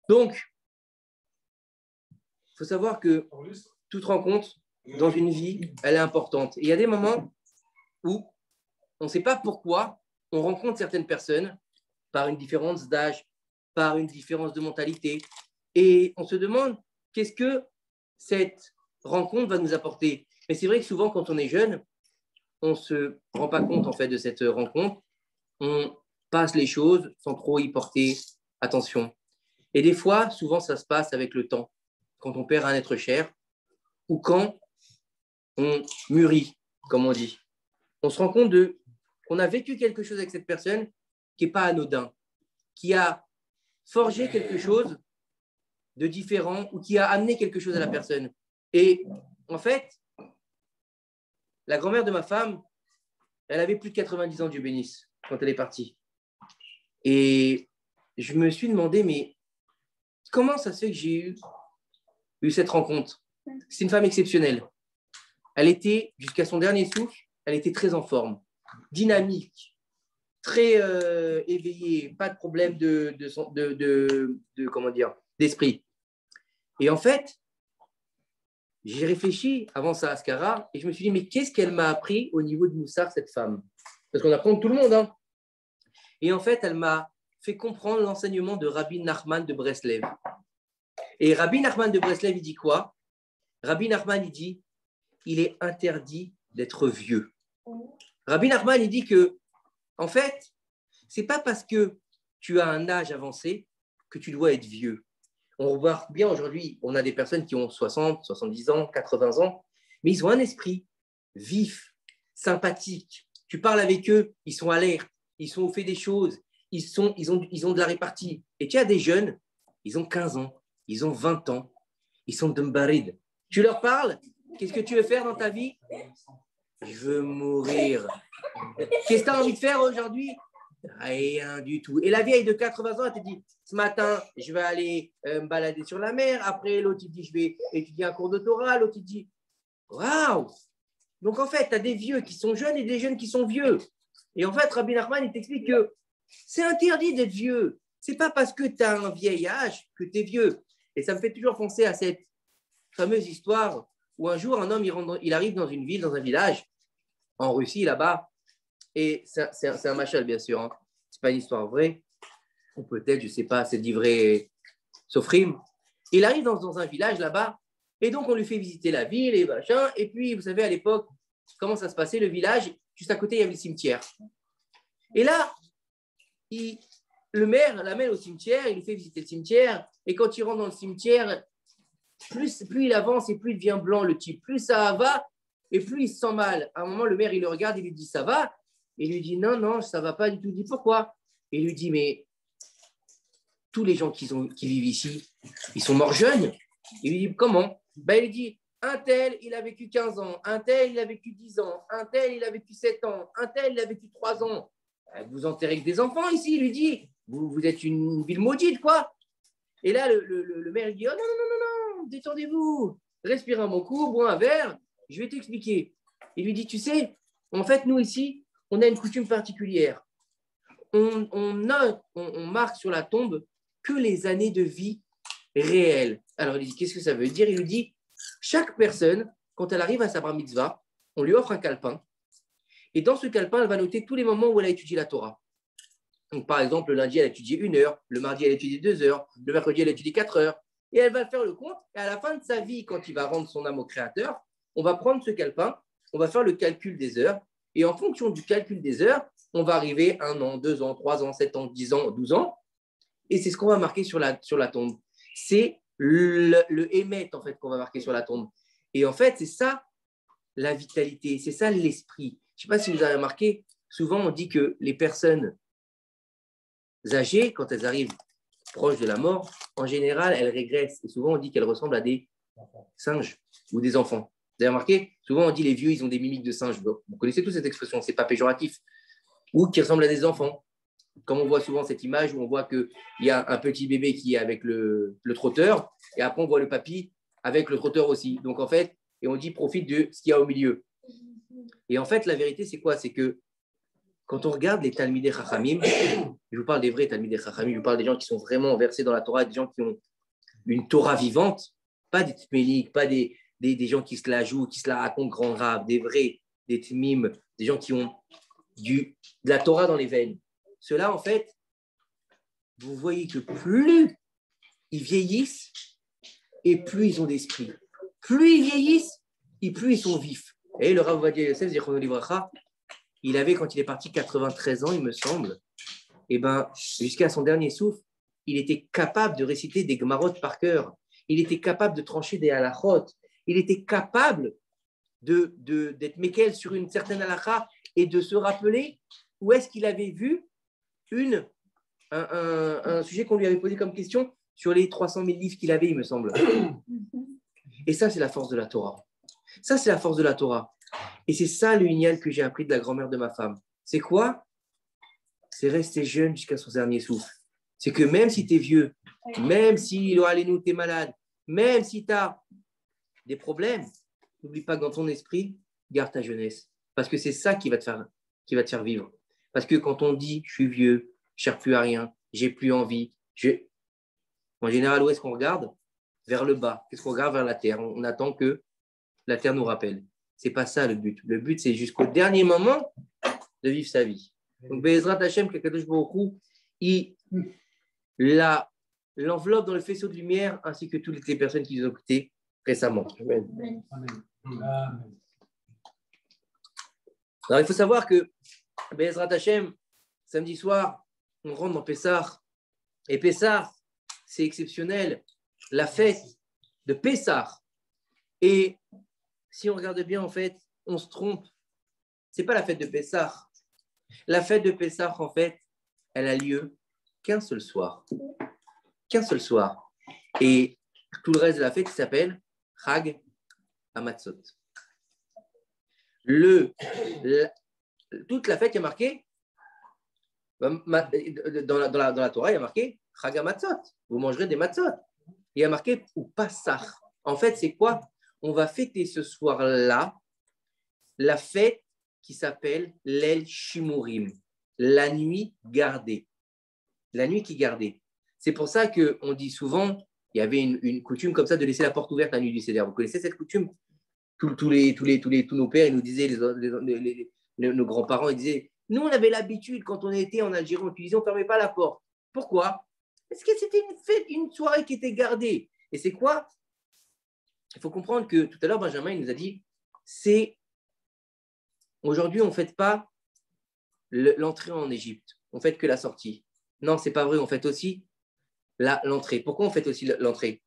Donc, il faut savoir que toute rencontre dans une vie, elle est importante. Et il y a des moments où on ne sait pas pourquoi on rencontre certaines personnes par une différence d'âge, par une différence de mentalité. Et on se demande qu'est-ce que cette rencontre va nous apporter. Mais c'est vrai que souvent, quand on est jeune, on ne se rend pas compte en fait de cette rencontre. On passe les choses sans trop y porter attention. Et des fois, souvent, ça se passe avec le temps, quand on perd un être cher ou quand on mûrit, comme on dit. On se rend compte qu'on a vécu quelque chose avec cette personne qui n'est pas anodin, qui a forgé quelque chose de différent ou qui a amené quelque chose à la personne. Et en fait, la grand-mère de ma femme, elle avait plus de 90 ans, Dieu bénisse, quand elle est partie. Et je me suis demandé, mais comment ça se fait que j'ai eu cette rencontre? C'est une femme exceptionnelle. Elle était, jusqu'à son dernier souffle, elle était très en forme, dynamique, très éveillée, pas de problème comment dire, d'esprit. Et en fait, j'ai réfléchi avant sa Haskara et je me suis dit, mais qu'est-ce qu'elle m'a appris au niveau de Moussar, cette femme? Parce qu'on apprend de tout le monde. Hein. Et en fait, elle m'a fait comprendre l'enseignement de Rabbi Nachman de Breslev. Et Rabbi Nachman de Breslev, il dit quoi? Rabbi Nachman, il dit, il est interdit d'être vieux. Rabbi Nachman, il dit que, en fait, c'est pas parce que tu as un âge avancé que tu dois être vieux. On voit bien aujourd'hui, on a des personnes qui ont 60, 70 ans, 80 ans, mais ils ont un esprit vif, sympathique. Tu parles avec eux, ils sont alertes, ils sont au fait des choses, ils ont de la répartie. Et tu as des jeunes, ils ont 15 ans, ils ont 20 ans, ils sont dumbarid. Tu leur parles, qu'est-ce que tu veux faire dans ta vie? Je veux mourir. Qu'est-ce que tu as envie de faire aujourd'hui? Rien du tout. Et la vieille de 80 ans, elle te dit, ce matin, je vais aller me balader sur la mer. Après, l'autre, il dit, je vais étudier un cours de Torah. L'autre, il dit, waouh! Donc, en fait, tu as des vieux qui sont jeunes et des jeunes qui sont vieux. Et en fait, Rabbi Nachman, il t'explique que c'est interdit d'être vieux. C'est pas parce que tu as un vieil âge que tu es vieux. Et ça me fait toujours penser à cette fameuse histoire où un jour, un homme, il arrive dans une ville, dans un village, en Russie, là-bas. Et c'est un machal, bien sûr. Hein. Ce n'est pas une histoire vraie. Ou peut-être, je ne sais pas, c'est d'ivré Sofrim. Il arrive dans un village là-bas. Et donc, on lui fait visiter la ville et machin. Et puis, vous savez, à l'époque, comment ça se passait? Le village, juste à côté, il y avait le cimetière. Et là, le maire l'amène au cimetière. Il lui fait visiter le cimetière. Et quand il rentre dans le cimetière, plus il avance et plus il devient blanc, le type. Plus ça va et plus il se sent mal. À un moment, le maire, il le regarde, il lui dit, ça va? Il lui dit, non, ça ne va pas du tout. Il dit, pourquoi? Il lui dit, mais tous les gens qui vivent ici, ils sont morts jeunes. Il lui dit, comment? Il dit, un tel, il a vécu 15 ans. Un tel, il a vécu 10 ans. Un tel, il a vécu 7 ans. Un tel, il a vécu 3 ans. Vous enterrez que des enfants ici, il lui dit. Vous êtes une ville maudite, quoi. Et là, le maire, il dit, oh non, détendez-vous. Respirez un bon coup, bois un verre. Je vais t'expliquer. Il lui dit, tu sais, en fait, nous ici, on a une coutume particulière. On marque sur la tombe que les années de vie réelles. Alors, il dit, qu'est-ce que ça veut dire? Il lui dit, chaque personne, quand elle arrive à sa bar mitzvah, on lui offre un calepin. Et dans ce calepin, elle va noter tous les moments où elle a étudié la Torah. Donc, par exemple, le lundi, elle a étudié 1 heure. Le mardi, elle a étudié 2 heures. Le mercredi, elle a étudié 4 heures. Et elle va faire le compte. Et à la fin de sa vie, quand il va rendre son âme au Créateur, on va prendre ce calepin, on va faire le calcul des heures. Et en fonction du calcul des heures, on va arriver 1 an, 2 ans, 3 ans, 7 ans, 10 ans, 12 ans. Et c'est ce qu'on va marquer sur la tombe. C'est le émet, en fait, qu'on va marquer sur la tombe. Et en fait, c'est ça la vitalité, c'est ça l'esprit. Je ne sais pas si vous avez remarqué, souvent on dit que les personnes âgées, quand elles arrivent proches de la mort, en général, elles régressent. Et souvent on dit qu'elles ressemblent à des singes ou des enfants. Vous avez remarqué? Souvent on dit les vieux, ils ont des mimiques de singes. Vous connaissez tous cette expression, ce n'est pas péjoratif. Ou qui ressemblent à des enfants. Comme on voit souvent cette image où on voit qu'il y a un petit bébé qui est avec le trotteur, et après on voit le papy avec le trotteur aussi. Donc en fait, et on dit profite de ce qu'il y a au milieu. Et en fait, la vérité, c'est quoi? C'est que quand on regarde les Talmidei Chachamim, je vous parle des vrais Talmidei Chachamim, je vous parle des gens qui sont vraiment versés dans la Torah, des gens qui ont une Torah vivante, pas des tméliques, pas des gens qui se la jouent, qui se la racontent grand grave, des vrais, des tmim, des gens qui ont de la Torah dans les veines. Ceux-là, en fait, vous voyez que plus ils vieillissent et plus ils ont d'esprit. Plus ils vieillissent et plus ils sont vifs. Et le Rav Ovadia Yosef, Zichrono Livracha, il avait, quand il est parti, 93 ans, il me semble, et jusqu'à son dernier souffle, il était capable de réciter des Gemarot par cœur. Il était capable de trancher des halachot. Il était capable d'être mékel sur une certaine halakha et de se rappeler où est-ce qu'il avait vu un sujet qu'on lui avait posé comme question sur les 300 000 livres qu'il avait, il me semble. Et ça, c'est la force de la Torah. Ça, c'est la force de la Torah. Et c'est ça le ignal que j'ai appris de la grand-mère de ma femme. C'est quoi? C'est rester jeune jusqu'à son dernier souffle. C'est que même si tu es vieux, même si tu es malade, même si tu as des problèmes, n'oublie pas que dans ton esprit, garde ta jeunesse. Parce que c'est ça qui va te faire vivre. Parce que quand on dit je suis vieux, je ne cherche plus à rien, j'ai plus envie, en général, où est-ce qu'on regarde? Vers le bas. Qu'est-ce qu'on regarde? Vers la terre. On attend que la terre nous rappelle. Ce n'est pas ça le but. Le but, c'est jusqu'au dernier moment de vivre sa vie. Donc, Be'ezrat Hashem, qu'Akadosh Baruch Hu, l'enveloppe dans le faisceau de lumière, ainsi que toutes les personnes qui nous ont écoutés récemment. Amen. Amen. Alors, il faut savoir que Be'ezrat Hashem, samedi soir, on rentre dans Pessah. Et Pessah, c'est exceptionnel. La fête de Pessah. Et si on regarde bien, en fait, on se trompe. Ce n'est pas la fête de Pessah. La fête de Pessah, en fait, elle a lieu qu'un seul soir. Qu'un seul soir. Et tout le reste de la fête s'appelle Chag HaMatzot. Toute la fête, il y a marqué, dans la Torah, il y a marqué Chag HaMatzot. Vous mangerez des matzot. Il y a marqué ou Passach. En fait, c'est quoi? On va fêter ce soir-là la fête qui s'appelle l'El Shimurim, la nuit gardée. La nuit qui est gardée. C'est pour ça qu'on dit souvent, il y avait une coutume comme ça de laisser la porte ouverte la nuit du Seder. Vous connaissez cette coutume? Tous nos pères, ils nous disaient, nos grands-parents, ils disaient, nous, on avait l'habitude, quand on était en Algérie, on disait, on ne fermait pas la porte. Pourquoi? Parce que c'était une fête, une soirée qui était gardée. Et c'est quoi? Il faut comprendre que tout à l'heure, Benjamin, il nous a dit, aujourd'hui, on ne fête pas l'entrée en Égypte. On ne fête que la sortie. Non, ce n'est pas vrai. On fête aussi l'entrée. Pourquoi on fête aussi l'entrée?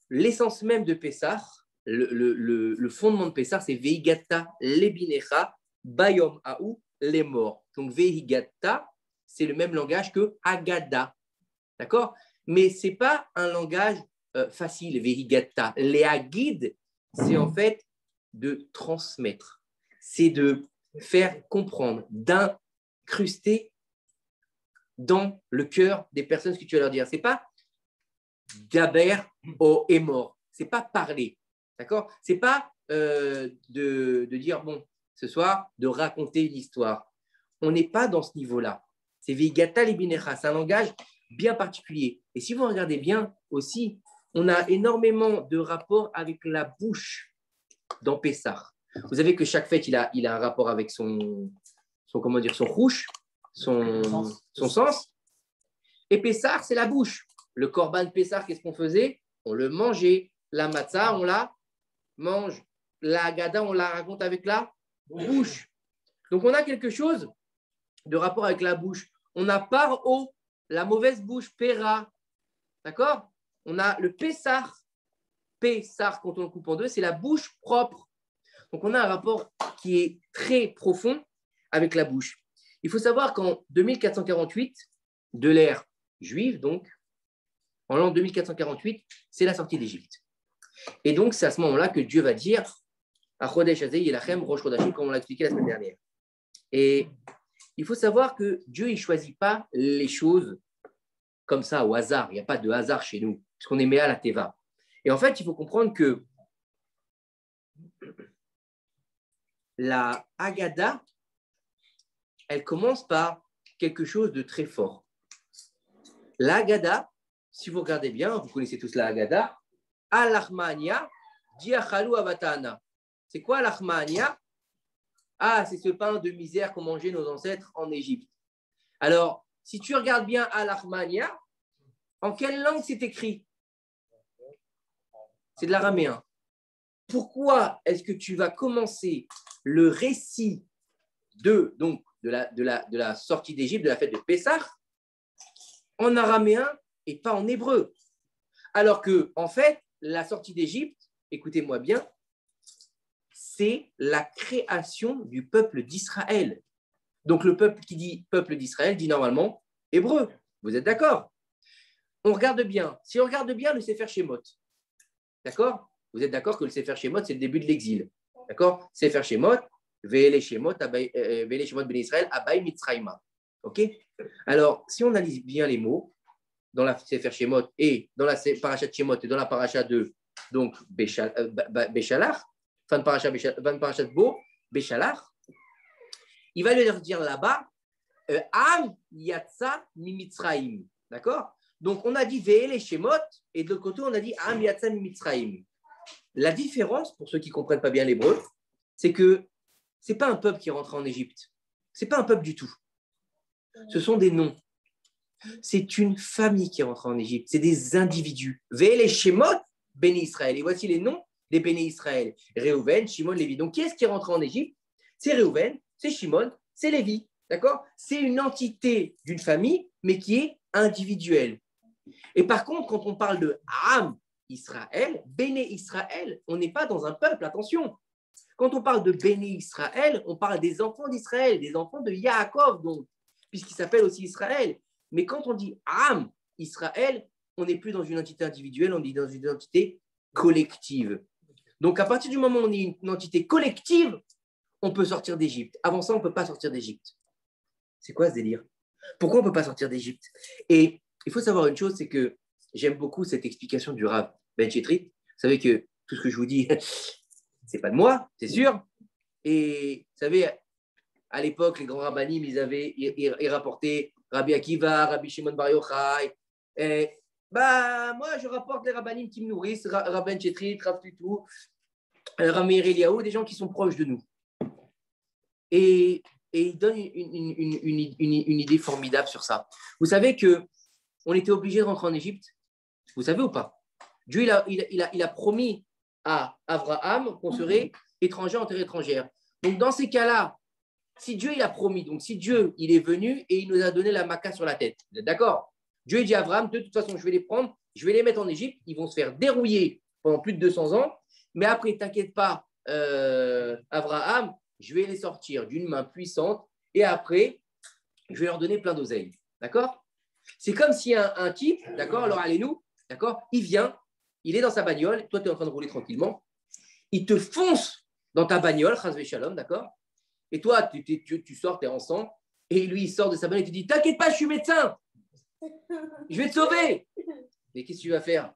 L'essence même de Pessah, le fondement de Pessah, c'est Veigata lebinecha bayom haou les morts. Donc Veigata, c'est le même langage que Haggadah. D'accord? Mais ce n'est pas un langage facile, Veigata. Les Hagid, c'est en fait de transmettre. C'est de faire comprendre, d'incruster dans le cœur des personnes ce que tu vas leur dire. Ce n'est pas Daber au est mort. Ce n'est pas parler. D'accord? Ce n'est pas de dire, bon, ce soir, de raconter une histoire. On n'est pas dans ce niveau-là. C'est Veigata lebinecha. C'est un langage bien particulier. Et si vous regardez bien aussi, on a énormément de rapports avec la bouche dans Pessah. Vous savez que chaque fête, il a un rapport avec son rouge, son sens. Et Pessah, c'est la bouche. Le korban Pessah, qu'est-ce qu'on faisait? On le mangeait. La matzah, on la mange. La Haggadah, on la raconte avec la bouche. Donc, on a quelque chose de rapport avec la bouche. On a par haut la mauvaise bouche, Pera. D'accord? On a le Pessah. Pessah, quand on le coupe en deux, c'est la bouche propre. Donc, on a un rapport qui est très profond avec la bouche. Il faut savoir qu'en 2448, de l'ère juive, donc, en l'an 2448, c'est la sortie d'Égypte. Et donc, c'est à ce moment-là que Dieu va dire à Chodesh Hazeh Yelachem Rosh Chodashim, comme on l'a expliqué la semaine dernière. Et il faut savoir que Dieu, il ne choisit pas les choses comme ça, au hasard. Il n'y a pas de hasard chez nous, parce qu'on est méa la teva. Et en fait, il faut comprendre que la Haggadah, elle commence par quelque chose de très fort. La Haggadah, si vous regardez bien, vous connaissez tous la Haggadah, Al-Achmania, Diachalu Avatana. C'est quoi l'Achmania? Ah, c'est ce pain de misère qu'ont mangé nos ancêtres en Égypte. Alors, si tu regardes bien Al-Achmania, en quelle langue c'est écrit? C'est de l'araméen. Pourquoi est-ce que tu vas commencer le récit de la sortie d'Égypte, de la fête de Pessah, en araméen et pas en hébreu? Alors que, en fait, la sortie d'Égypte, écoutez-moi bien, c'est la création du peuple d'Israël. Donc, le peuple qui dit peuple d'Israël dit normalement hébreu. Vous êtes d'accord? On regarde bien. Si on regarde bien le Sefer Shemot, d'accord? Vous êtes d'accord que le Sefer Shemot, c'est le début de l'exil. D'accord? Sefer Shemot, Ve'ele Shemot Ben Israël, Abai Mitzrayma. Ok? Alors, si on analyse bien les mots, dans la Sefer Shemot et dans la paracha de Shemot et dans la paracha de donc Béchalach, fin de paracha de Bo, Béchalach, il va leur dire là-bas Am Yatsa Mimitzraim. D'accord? Donc, on a dit Ve'ele Shemot et de l'autre côté, on a dit Am Yatsa Mimitzraim. La différence, pour ceux qui ne comprennent pas bien l'hébreu, c'est que ce n'est pas un peuple qui est rentré en Égypte. Ce n'est pas un peuple du tout. Ce sont des noms. C'est une famille qui est rentrée en Égypte. C'est des individus. Ve'ele Shemot, Béné Israël. Et voici les noms des Béné Israël. Réhouven, Shimon, Lévi. Donc, qui est-ce qui est rentré en Égypte? C'est Réhouven, c'est Shimon, c'est Lévi. D'accord? C'est une entité d'une famille, mais qui est individuelle. Et par contre, quand on parle de Am Israël, Béné Israël, on n'est pas dans un peuple, attention. Quand on parle de Béné Israël, on parle des enfants d'Israël, des enfants de Yaakov, donc, puisqu'il s'appelle aussi Israël. Mais quand on dit Am Israël, on n'est plus dans une entité individuelle, on est dans une entité collective. Donc, à partir du moment où on est une entité collective, on peut sortir d'Égypte. Avant ça, on ne peut pas sortir d'Égypte. C'est quoi ce délire? Pourquoi on ne peut pas sortir d'Égypte? Et il faut savoir une chose, c'est que j'aime beaucoup cette explication du Rav Ben Chetrit. Vous savez que tout ce que je vous dis, c'est pas de moi, c'est sûr. Et vous savez, à l'époque, les grands rabbinim, ils rapportaient Rabbi Akiva, Rabbi Shimon Bar Yochai. Moi, je rapporte les rabbinim qui me nourrissent, Rav Ben Chetrit, Rav Tutu, Rav Meir Eliyahu, des gens qui sont proches de nous. Et il donne une idée formidable sur ça. Vous savez qu'on était obligé de rentrer en Égypte. Vous savez ou pas? Dieu, il a promis à Abraham qu'on serait étranger en terre étrangère. Donc, dans ces cas-là, si Dieu il a promis, donc si Dieu il est venu et il nous a donné la maca sur la tête, vous êtes d'accord? Dieu il dit à Abraham, de toute façon, je vais les prendre, je vais les mettre en Égypte, ils vont se faire dérouiller pendant plus de 200 ans, mais après, t'inquiète pas, Abraham, je vais les sortir d'une main puissante et après, je vais leur donner plein d'oseille. D'accord? C'est comme si un type, d'accord, alors allez-nous, d'accord, il vient, il est dans sa bagnole, toi tu es en train de rouler tranquillement, il te fonce dans ta bagnole, chas shalom, d'accord? Et toi, tu sors, tu es en sang, et lui, il sort de sa bagnole et te dit, t'inquiète pas, je suis médecin, je vais te sauver. Mais qu'est-ce que tu vas faire?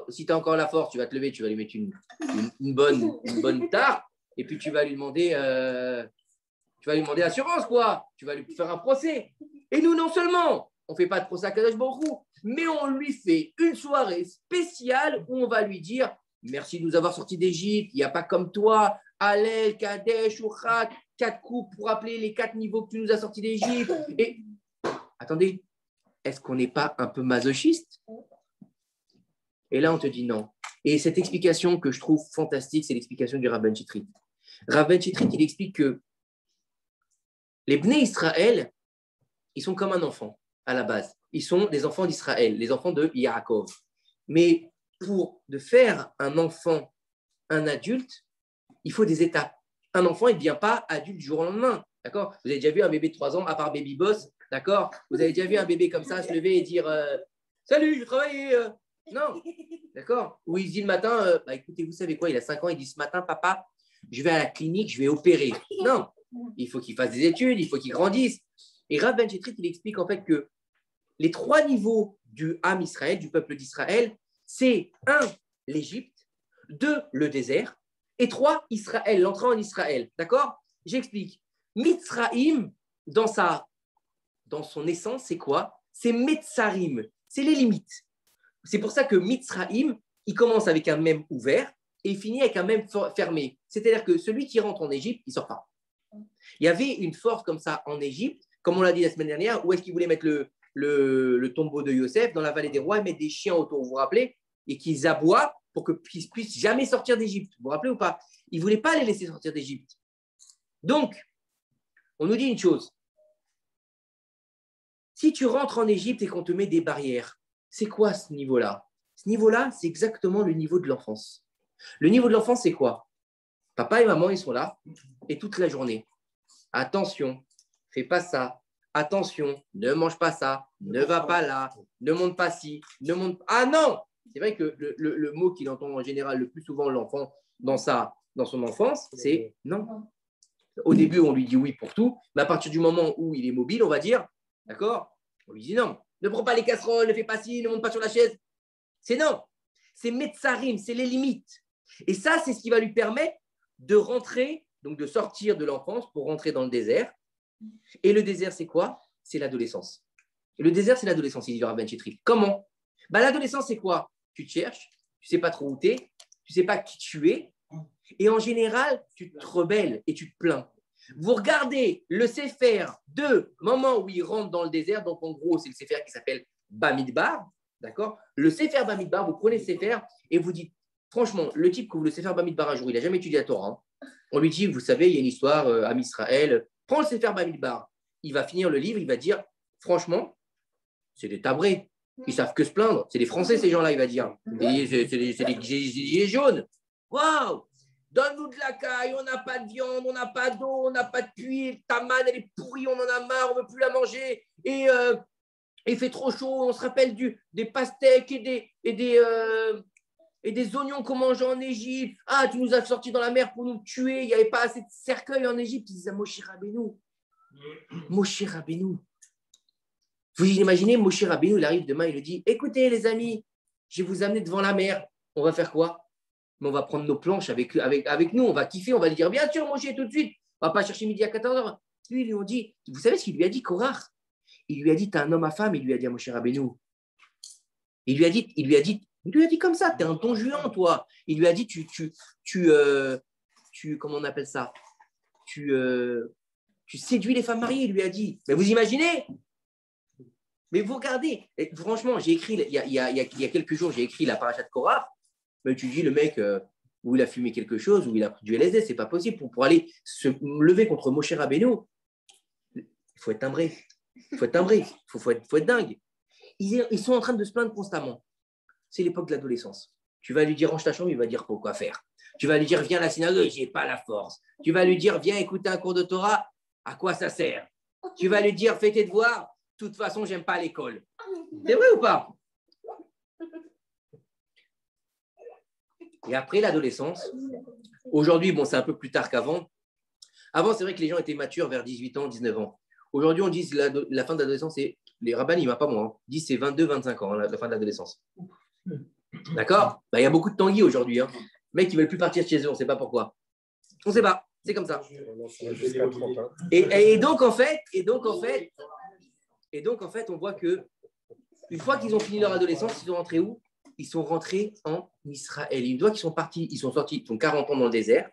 Si tu as encore la force, tu vas te lever, tu vas lui mettre une bonne tare, et puis tu vas lui demander assurance, quoi. Tu vas lui faire un procès. Et nous, non seulement, on ne fait pas de procès à Kadosh Baruch Hu, mais on lui fait une soirée spéciale où on va lui dire merci de nous avoir sortis d'Égypte, il n'y a pas comme toi, Hallel, Kadesh, Uchat, 4 coups pour rappeler les 4 niveaux que tu nous as sortis d'Égypte. Et attendez, est-ce qu'on n'est pas un peu masochiste? Et là, on te dit non. Et cette explication que je trouve fantastique, c'est l'explication du Rav Ben Chetrit. Rav Ben Chetrit, il explique que les Bnei Israël, ils sont comme un enfant à la base. Ils sont des enfants d'Israël, les enfants de Yaakov. Mais pour de faire un enfant un adulte, il faut des étapes. Un enfant, il ne devient pas adulte du jour au lendemain. D'accord? Vous avez déjà vu un bébé de 3 ans, à part Baby Boss, d'accord? Vous avez déjà vu un bébé comme ça se lever et dire salut, je vais travailler. Non, d'accord? Ou il se dit le matin écoutez, vous savez quoi, il a 5 ans, il dit ce matin, papa, je vais à la clinique, je vais opérer. Non, il faut qu'il fasse des études, il faut qu'il grandisse. Et Rav Ben Chetrit, il explique en fait que les 3 niveaux du Ham Israël, du peuple d'Israël, c'est 1, l'Égypte, 2, le désert, et 3, Israël, l'entrée en Israël. D'accord? J'explique. Mitzraïm, dans son essence, c'est quoi? C'est Metzarim, c'est les limites. C'est pour ça que Mitzraïm, il commence avec un même ouvert et il finit avec un même fermé. C'est-à-dire que celui qui rentre en Égypte, il ne sort pas. Il y avait une force comme ça en Égypte, comme on l'a dit la semaine dernière, où est-ce qu'ils voulaient mettre le tombeau de Yosef dans la vallée des rois et mettre des chiens autour, vous vous rappelez, et qu'ils aboient pour qu'ils ne puissent jamais sortir d'Égypte. Vous vous rappelez ou pas? Ils ne voulaient pas les laisser sortir d'Égypte. Donc, on nous dit une chose. Si tu rentres en Égypte et qu'on te met des barrières, c'est quoi ce niveau-là? Ce niveau-là, c'est exactement le niveau de l'enfance. Le niveau de l'enfance, c'est quoi? Papa et maman, ils sont là, et toute la journée. Attention, fais pas ça. Attention, ne mange pas ça. Ne va pas là. Ne monte pas ci. Ne monte. Ah non! C'est vrai que le mot qu'il entend en général le plus souvent l'enfant dans son enfance, c'est non. Au début, on lui dit oui pour tout, mais à partir du moment où il est mobile, on va dire, d'accord? On lui dit non. Ne prends pas les casseroles, ne fais pas ci, ne monte pas sur la chaise. C'est non. C'est Metzarim, c'est les limites. Et ça, c'est ce qui va lui permettre de rentrer, donc de sortir de l'enfance pour rentrer dans le désert. Et le désert, c'est quoi? C'est l'adolescence. Et le désert, c'est l'adolescence, il dit Rav Ben Chitri. Comment? L'adolescence, c'est quoi? Tu te cherches, tu ne sais pas trop où tu es, tu ne sais pas qui tu es. Et en général, tu te rebelles et tu te plains. Vous regardez le Sefer de moment où il rentre dans le désert. Donc, en gros, c'est le Sefer qui s'appelle Bamidbar. D'accord? Le Sefer Bamidbar, vous prenez le Sefer et vous dites, franchement, le type qui ouvre le Sefer Bamidbar un jour, il n'a jamais étudié la Torah. Hein. On lui dit, vous savez, il y a une histoire à Israël. Prends le Sefer Bamidbar. Il va finir le livre, il va dire, franchement, c'est des tabrés. Ils savent que se plaindre. C'est des Français, ces gens-là, il va dire. C'est des gilets jaunes. Waouh! Donne-nous de la caille, on n'a pas de viande, on n'a pas d'eau, on n'a pas de puits, ta manne, elle est pourrie, on en a marre, on ne veut plus la manger. Et il fait trop chaud, on se rappelle des pastèques et des oignons qu'on mangeait en Égypte. Ah, tu nous as sortis dans la mer pour nous tuer, il n'y avait pas assez de cercueils en Égypte. Ils disaient Moshe Rabbeinu. Moshe Rabbeinu. Vous imaginez, Moshe Rabbeinu, il arrive demain, il lui dit, écoutez les amis, je vais vous amener devant la mer. On va faire quoi? Mais on va prendre nos planches avec nous, on va kiffer, on va lui dire, bien sûr, Moshe, tout de suite. On ne va pas chercher midi à 14h. Lui, ils lui ont dit, vous savez ce qu'il lui a dit, Korach? Il lui a dit, tu es un homme à femme, il lui a dit à Moshe Rabbeinu. Il lui a dit comme ça, tu es un don juan, toi. Il lui a dit, comment on appelle ça? Tu séduis les femmes mariées, il lui a dit. Mais vous imaginez? Mais vous regardez, et franchement, j'ai écrit, il y a quelques jours, j'ai écrit la paracha de Korach, mais tu dis, le mec, où il a fumé quelque chose, où il a pris du LSD, c'est pas possible. Pour aller se lever contre Moshe Rabbeinu, il faut être timbré. Il faut être dingue. Ils sont en train de se plaindre constamment. C'est l'époque de l'adolescence. Tu vas lui dire, range ta chambre, il va dire pourquoi faire. Tu vas lui dire, viens à la synagogue, j'ai pas la force. Tu vas lui dire, viens écouter un cours de Torah, à quoi ça sert? Tu vas lui dire, fais tes devoirs, de toute façon, j'aime pas l'école. C'est vrai ou pas? Et après l'adolescence, aujourd'hui, bon, c'est un peu plus tard qu'avant. Avant, c'est vrai que les gens étaient matures vers 18 ans, 19 ans. Aujourd'hui, on dit que la fin de l'adolescence, c'est les rabbins, il ne m'a pas moi, disent c'est 22, 25 ans, la fin de l'adolescence. D'accord? Il y a beaucoup de Tanguy aujourd'hui. Hein. Les mecs, ils ne veulent plus partir de chez eux, on ne sait pas pourquoi. On ne sait pas, c'est comme ça. Et donc, en fait, on voit que une fois qu'ils ont fini leur adolescence, ils sont rentrés où? Ils sont rentrés en Israël. Une fois qu'ils sont partis, ils sont sortis, ils ont 40 ans dans le désert.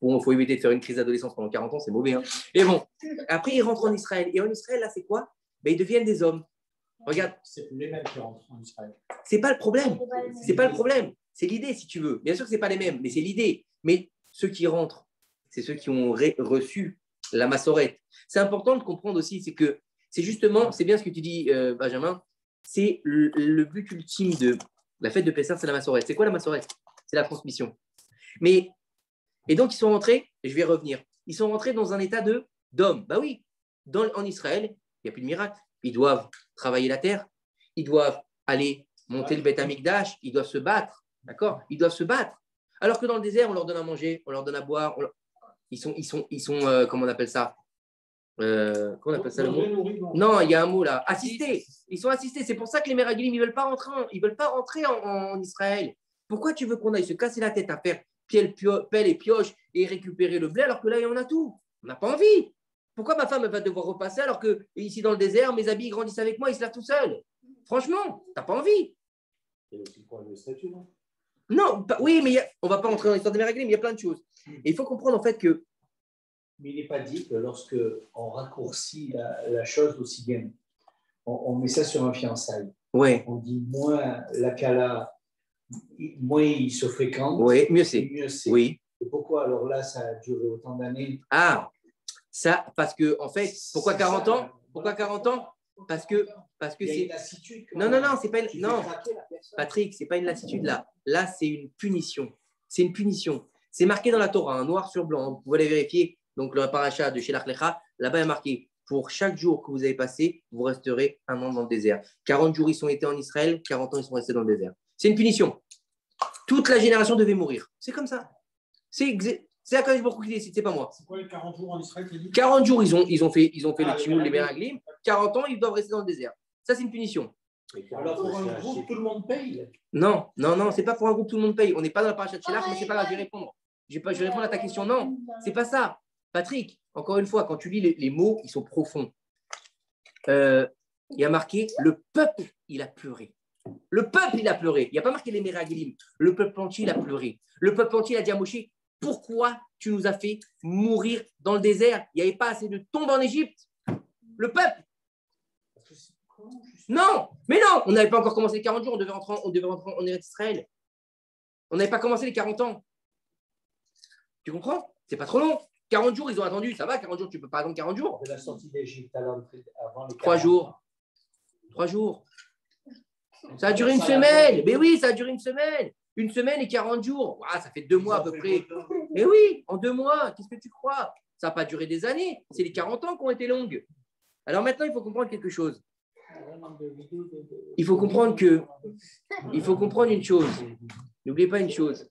Bon, il faut éviter de faire une crise d'adolescence pendant 40 ans, c'est mauvais. Hein. Et bon, après, ils rentrent en Israël. Et en Israël, là, c'est quoi? Ils deviennent des hommes. Regarde. C'est plus les mêmes qui rentrent en Israël. C'est pas le problème. C'est pas le problème. C'est l'idée, si tu veux. Bien sûr que c'est pas les mêmes, mais c'est l'idée. Mais ceux qui rentrent, c'est ceux qui ont reçu la massorette. C'est important de comprendre aussi, c'est que c'est justement, c'est bien ce que tu dis, Benjamin, c'est le but ultime de la fête de Pessah, c'est la massorette. C'est quoi la massorette? C'est la transmission. Et donc, ils sont rentrés, et je vais revenir, ils sont rentrés dans un état d'homme. Bah oui, en Israël, il n'y a plus de miracle. Ils doivent travailler la terre, ils doivent aller monter le Beth Amikdash, ils doivent se battre, d'accord? Ils doivent se battre. Alors que dans le désert, on leur donne à manger, on leur donne à boire. Ils sont comment on appelle ça? Comment on appelle ça le mot? Non, il y a un mot là. Assistés. Ils sont assistés. C'est pour ça que les Méragilim, ils ne veulent pas rentrer en Israël. Pourquoi tu veux qu'on aille se casser la tête à faire pelle et pioche et récupérer le blé alors que là, il y en a tout? On n'a pas envie. Pourquoi ma femme elle va devoir repasser alors que ici dans le désert, mes habits grandissent avec moi, ils se lavent tout seuls? Franchement, tu n'as pas envie. Il y a aussi le problème de statut, non? Non, oui, mais on ne va pas entrer dans l'histoire de Meraglim, mais il y a plein de choses. Et il faut comprendre en fait que. Mais il n'est pas dit que lorsque on raccourcit la chose aussi bien, on met ça sur un fiançailles. Ouais. On dit moins la Kala, moins ils se fréquentent, oui, mieux c'est. Oui. Et pourquoi alors là ça a duré autant d'années? Ah, ça, parce que en fait, pourquoi 40 ans? Pourquoi 40 ans? Parce que il y a c'est. Une lassitude. Non, c'est pas une. Non, Patrick, c'est pas une lassitude là. Là, c'est une punition. C'est une punition. C'est marqué dans la Torah, noir sur blanc. Vous pouvez aller vérifier. Donc, le paracha de Shelach Lecha, là-bas, il est marqué pour chaque jour que vous avez passé, vous resterez un an dans le désert. 40 jours, ils sont été en Israël, 40 ans, ils sont restés dans le désert. C'est une punition. Toute la génération devait mourir. C'est comme ça. C'est Akadosh Baruch Hu qui décide, c'est pas moi. C'est quoi les 40 jours en Israël? 40 jours, ils ont fait le Timoul, les Meraglim. 40 ans, ils doivent rester dans le désert. Ça, c'est une punition. Alors pour un groupe, tout le monde paye? Non, c'est pas pour un groupe, tout le monde paye. On n'est pas dans la paracha de Shelach, mais c'est pas grave, je vais répondre. Je vais répondre à ta question. Non, c'est pas ça. Patrick, encore une fois, quand tu lis les mots, ils sont profonds. Il y a marqué le peuple, il a pleuré. Le peuple, il a pleuré. Il n'y a pas marqué les Meraglim. Le peuple entier, il a pleuré. Le peuple entier, il a dit à Moshe, pourquoi tu nous as fait mourir dans le désert? Il n'y avait pas assez de tombes en Égypte. Le peuple. Non, mais non, on n'avait pas encore commencé les 40 jours, on devait rentrer en Eretz Israël. On n'avait pas commencé les 40 ans. Tu comprends? C'est pas trop long. 40 jours, ils ont attendu. Ça va, 40 jours, tu peux pas attendre 40 jours. De la sortie d'Égypte à l'entrée avant les 3 jours. 3 jours. Ça a duré une semaine. Mais oui, ça a duré une semaine. Une semaine et 40 jours. Ah, ça fait 2 mois à peu près. Mais oui, en 2 mois, qu'est-ce que tu crois? Ça n'a pas duré des années. C'est les 40 ans qui ont été longues. Alors maintenant, il faut comprendre quelque chose. Il faut comprendre une chose. N'oubliez pas une chose.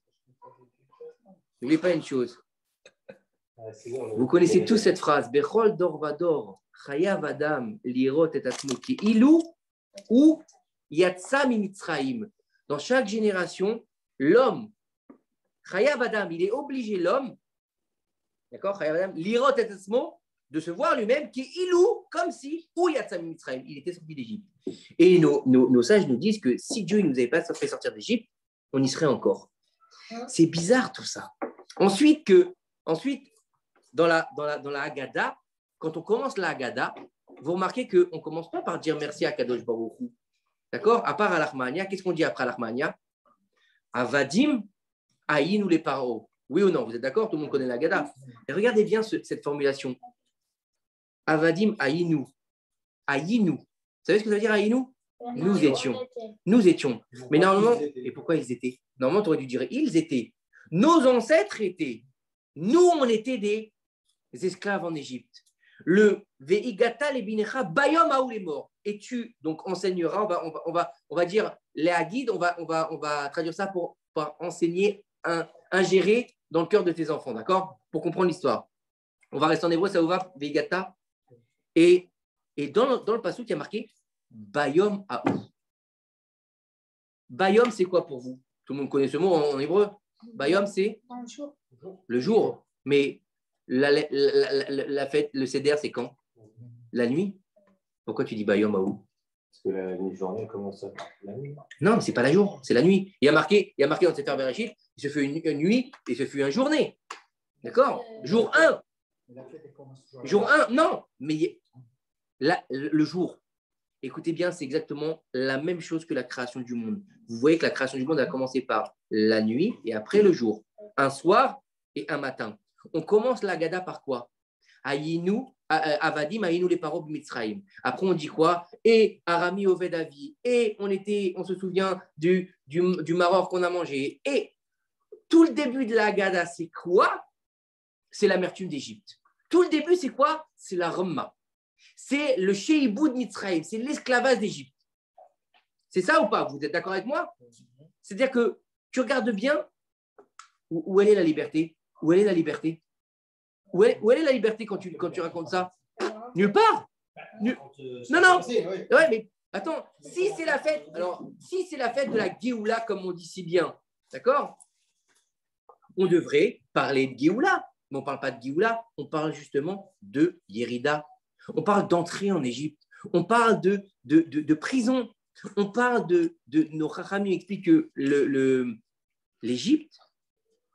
Vous connaissez tous cette phrase. Bechol dor vador, chayav adam lirot et atmo ki ilu ou yatsa mimitzraim. Dans chaque génération, l'homme, chayav adam, il est obligé, l'homme, d'accord, chayav adam, lirot et atmo, de se voir lui-même qui est ilou, comme si, ou yatsa mimitzraim, il était sorti d'Égypte. Et nos sages nous disent que si Dieu ne nous avait pas fait sortir d'Égypte, on y serait encore. C'est bizarre tout ça. Ensuite, dans la Haggadah, quand on commence la Haggadah, vous remarquez qu'on ne commence pas par dire merci à Kadosh Baruch Hu. D'accord? À part à l'Armania, qu'est-ce qu'on dit après l'Armania? Avadim, Aïn ou les paro. Oui ou non? Vous êtes d'accord? Tout le monde connaît la Haggadah. Et regardez bien cette formulation. Avadim, Aïnou. Aïnou. Vous savez ce que ça veut dire Aïnou? Nous étions. Mais normalement, et pourquoi ils étaient? Normalement, tu aurais dû dire ils étaient. Nos ancêtres étaient. Nous, on était des esclaves en Égypte. Le Veigata les binecha bayom aou les morts. Et tu donc enseigneras, on va dire les haguides, on va traduire ça pour enseigner, ingérer dans le cœur de tes enfants, d'accord? Pour comprendre l'histoire. On va rester en hébreu, ça vous va? Veigata. Et dans le passage, il y a marqué bayom aou. Bayom, c'est quoi pour vous? Tout le monde connaît ce mot en hébreu. Bayom, c'est le jour. Mais la fête, le seder, c'est quand? La nuit. Pourquoi tu dis Bayom Aou? Parce que la journée commence la nuit. Non, mais ce n'est pas la jour, c'est la nuit. Il y a marqué dans Sefer Bereshit, il se fait une nuit et ce fut une journée. D'accord? Jour 1. Jour 1, non. Mais le jour, écoutez bien, c'est exactement la même chose que la création du monde. Vous voyez que la création du monde a commencé par la nuit et après le jour. Un soir et un matin. On commence la Haggadah par quoi? Aïnou, Avadim, Aïnou les paroles Mitzraïm. Après, on dit quoi? Et Arami Oved Avi. Et on se souvient du maror qu'on a mangé. Et tout le début de la Haggadah, c'est quoi? C'est l'amertume d'Égypte. Tout le début, c'est quoi? C'est la Ramma. C'est le Sheibou de Mitzraïm. C'est l'esclavage d'Égypte. C'est ça ou pas? Vous êtes d'accord avec moi? C'est-à-dire que tu regardes bien où elle est la liberté. Où elle est la liberté? Où elle est la liberté quand tu racontes ça? Nulle part. Non. Ouais, mais attends, si c'est la fête de la Géoula, comme on dit si bien, d'accord? On devrait parler de Géoula. mais on ne parle pas de Géoula, on parle justement de Yérida. On parle d'entrée en Égypte. On parle de prison. On parle nos Chachamim expliquent que l'Égypte,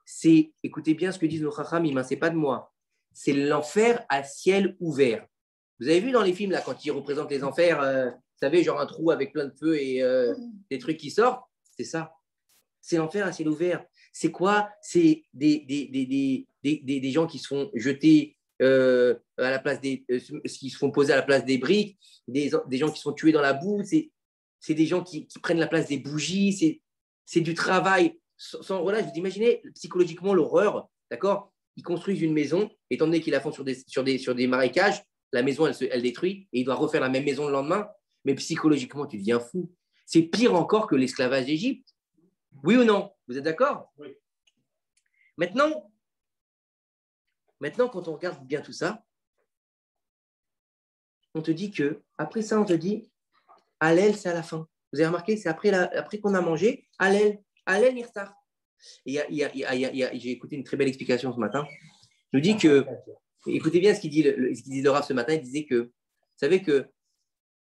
c'est, écoutez bien ce que disent nos Chachamim, hein, ce n'est pas de moi, c'est l'enfer à ciel ouvert. Vous avez vu dans les films, là, quand ils représentent les enfers, vous savez, genre un trou avec plein de feu et des trucs qui sortent, c'est ça. C'est l'enfer à ciel ouvert. C'est quoi? C'est des gens qui se font jeter à la place qui se font poser à la place des briques, des gens qui sont tués dans la boue, c'est des gens qui prennent la place des bougies, c'est du travail sans relâche. Vous imaginez psychologiquement l'horreur, d'accord? Ils construisent une maison, étant donné qu'ils la font sur des marécages, la maison, elle détruit, et il doit refaire la même maison le lendemain. Mais psychologiquement, tu deviens fou. C'est pire encore que l'esclavage d'Égypte. Oui ou non? Vous êtes d'accord? Oui. Maintenant, quand on regarde bien tout ça, on te dit que, après ça, on te dit, Hallel, c'est à la fin. Vous avez remarqué, c'est après qu'on a mangé, Hallel, Nirtar. Et j'ai écouté une très belle explication ce matin. Il nous dit que, écoutez bien ce qu'il dit le Rav ce matin, il disait que, vous savez que,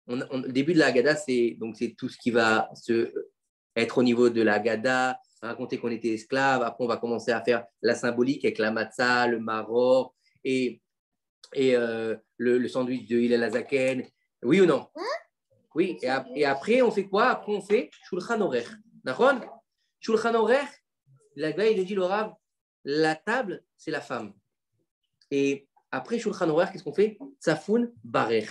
le début de la Haggadah, c'est tout ce qui va être au niveau de la Haggadah, raconter qu'on était esclave. Après, on va commencer à faire la symbolique avec la matzah, le maror et le sandwich de Hillel Azaken. Oui ou non? Oui. Et après, on fait quoi? Après, on fait Shulchan Orech. D'accord? Shulchan Orech, la Haggadah, il dit le Rav, la table, c'est la femme. Et après Shulchan Orech, qu'est-ce qu'on fait? Tzafoun Barer.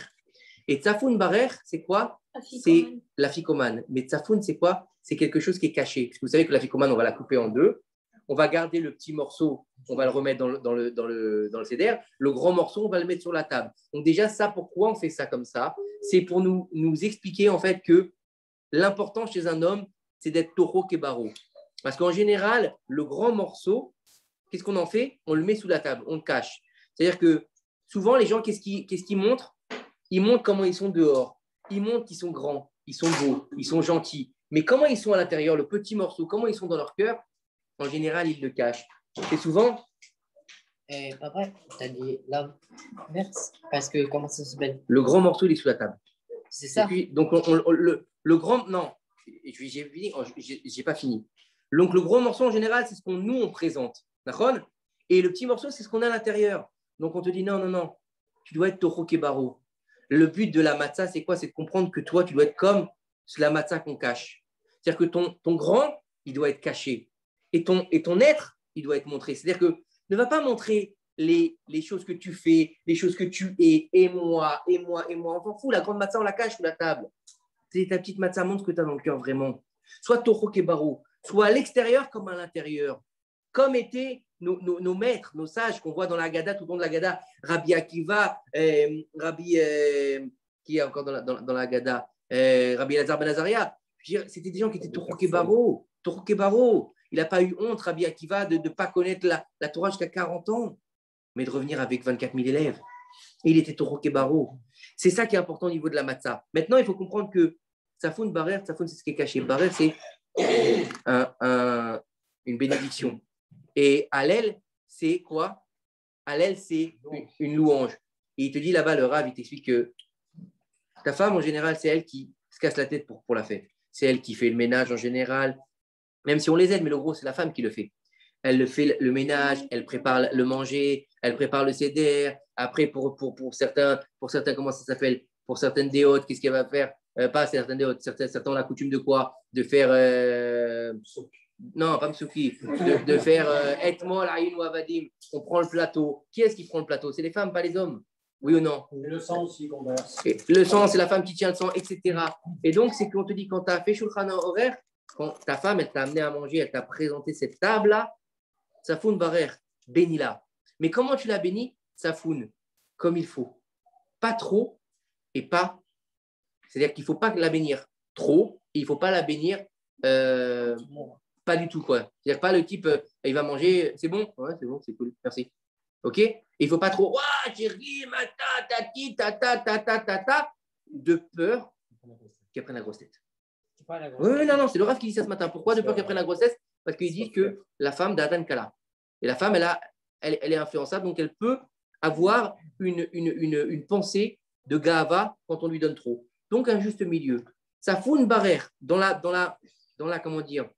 Et Tzafoun Barer, c'est quoi? C'est la ficomane. Mais Tzafoun, c'est quoi? C'est quelque chose qui est caché. Parce que vous savez que la ficomane, on va la couper en deux. On va garder le petit morceau, on va le remettre dans le céder. Le grand morceau, on va le mettre sur la table. Donc déjà, ça, pourquoi on fait ça comme ça? C'est pour nous expliquer en fait que l'important chez un homme, c'est d'être taureau kebaro. Parce qu'en général, le grand morceau, qu'est-ce qu'on en fait? On le met sous la table, on le cache. C'est-à-dire que souvent, les gens, qu'est-ce qu'ils montrent? Ils montrent comment ils sont dehors. Ils montrent qu'ils sont grands, ils sont beaux, ils sont gentils. Mais comment ils sont à l'intérieur, le petit morceau, comment ils sont dans leur cœur? En général, ils le cachent. Et souvent... Pas vrai, tu as dit l'inverse. Parce que comment ça s'appelle? Le grand morceau, il est sous la table. C'est ça. Puis, donc, le grand... Non, j'ai pas fini. Donc, le gros morceau, en général, c'est ce qu'on nous, on présente. D'accord? Et le petit morceau, c'est ce qu'on a à l'intérieur. Donc, on te dit, non, tu dois être Toro Kebaro. Le but de la matzah, c'est quoi? C'est de comprendre que toi, tu dois être comme la matzah qu'on cache. C'est-à-dire que ton grand, il doit être caché. Et ton être, il doit être montré. C'est-à-dire que ne va pas montrer les choses que tu fais, les choses que tu es, et moi. On s'en fout, la grande matzah, on la cache sous la table. C'est ta petite matzah, montre ce que tu as dans le cœur vraiment. Soit Toro Kebaro, soit à l'extérieur comme à l'intérieur. Comme étaient nos maîtres, nos sages qu'on voit dans la Haggadah, tout au long de la Haggadah, Rabbi Akiva, qui est encore dans la Haggadah, Rabbi Elazar ben Azaria. C'était des gens qui étaient Toro Kebaro. Il n'a pas eu honte, Rabbi Akiva, de ne pas connaître la Torah jusqu'à 40 ans, mais de revenir avec 24 000 élèves. Et il était Toro Kebaro. C'est ça qui est important au niveau de la matzah. Maintenant, il faut comprendre que Tzafoun Barer, c'est ce qui est caché. Barer, c'est une bénédiction. Et Hallel, c'est quoi? Hallel, c'est une louange. Et il te dit là-bas, le Rav, il t'explique que ta femme, en général, c'est elle qui se casse la tête pour la fête. C'est elle qui fait le ménage en général, même si on les aide, mais le gros, c'est la femme qui le fait. Elle le fait le ménage, elle prépare le manger, elle prépare le seder. Après, pour certains, comment ça s'appelle? Pour certaines déotes, qu'est-ce qu'elle va faire? Pas certaines déotes, certains ont la coutume de quoi? De faire... non, pas Msouki. De faire Etmol, Aïn ou Avadim. On prend le plateau. Qui est-ce qui prend le plateau? C'est les femmes, pas les hommes. Oui ou non? Et le sang aussi qu'on verse. Le sang, c'est la femme qui tient le sang, etc. Et donc, c'est qu'on te dit, quand tu as fait Shulchan Aruch, quand ta femme, elle t'a amené à manger, elle t'a présenté cette table-là, Tzafoun Barer, bénis-la. Mais comment tu l'as bénie? Tzafoun, comme il faut. Pas trop et pas. C'est-à-dire qu'il ne faut pas la bénir trop et il ne faut pas la bénir pas du tout, quoi. C'est-à-dire pas le type, il va manger, c'est bon? Ouais, c'est bon, c'est cool, merci. Ok? Et il ne faut pas trop, ouah, chérie, tati, ta, de peur qu'elle prenne la grosse tête. Oui, non, c'est le Rav qui dit ça ce matin. Pourquoi de peur qu'elle prenne la grossesse? Parce qu'il dit que la femme d'Adan Kala. Et la femme, elle est influençable, donc elle peut avoir une pensée de Gahava quand on lui donne trop. Donc, un juste milieu. Ça fout une barrière dans la comment dire,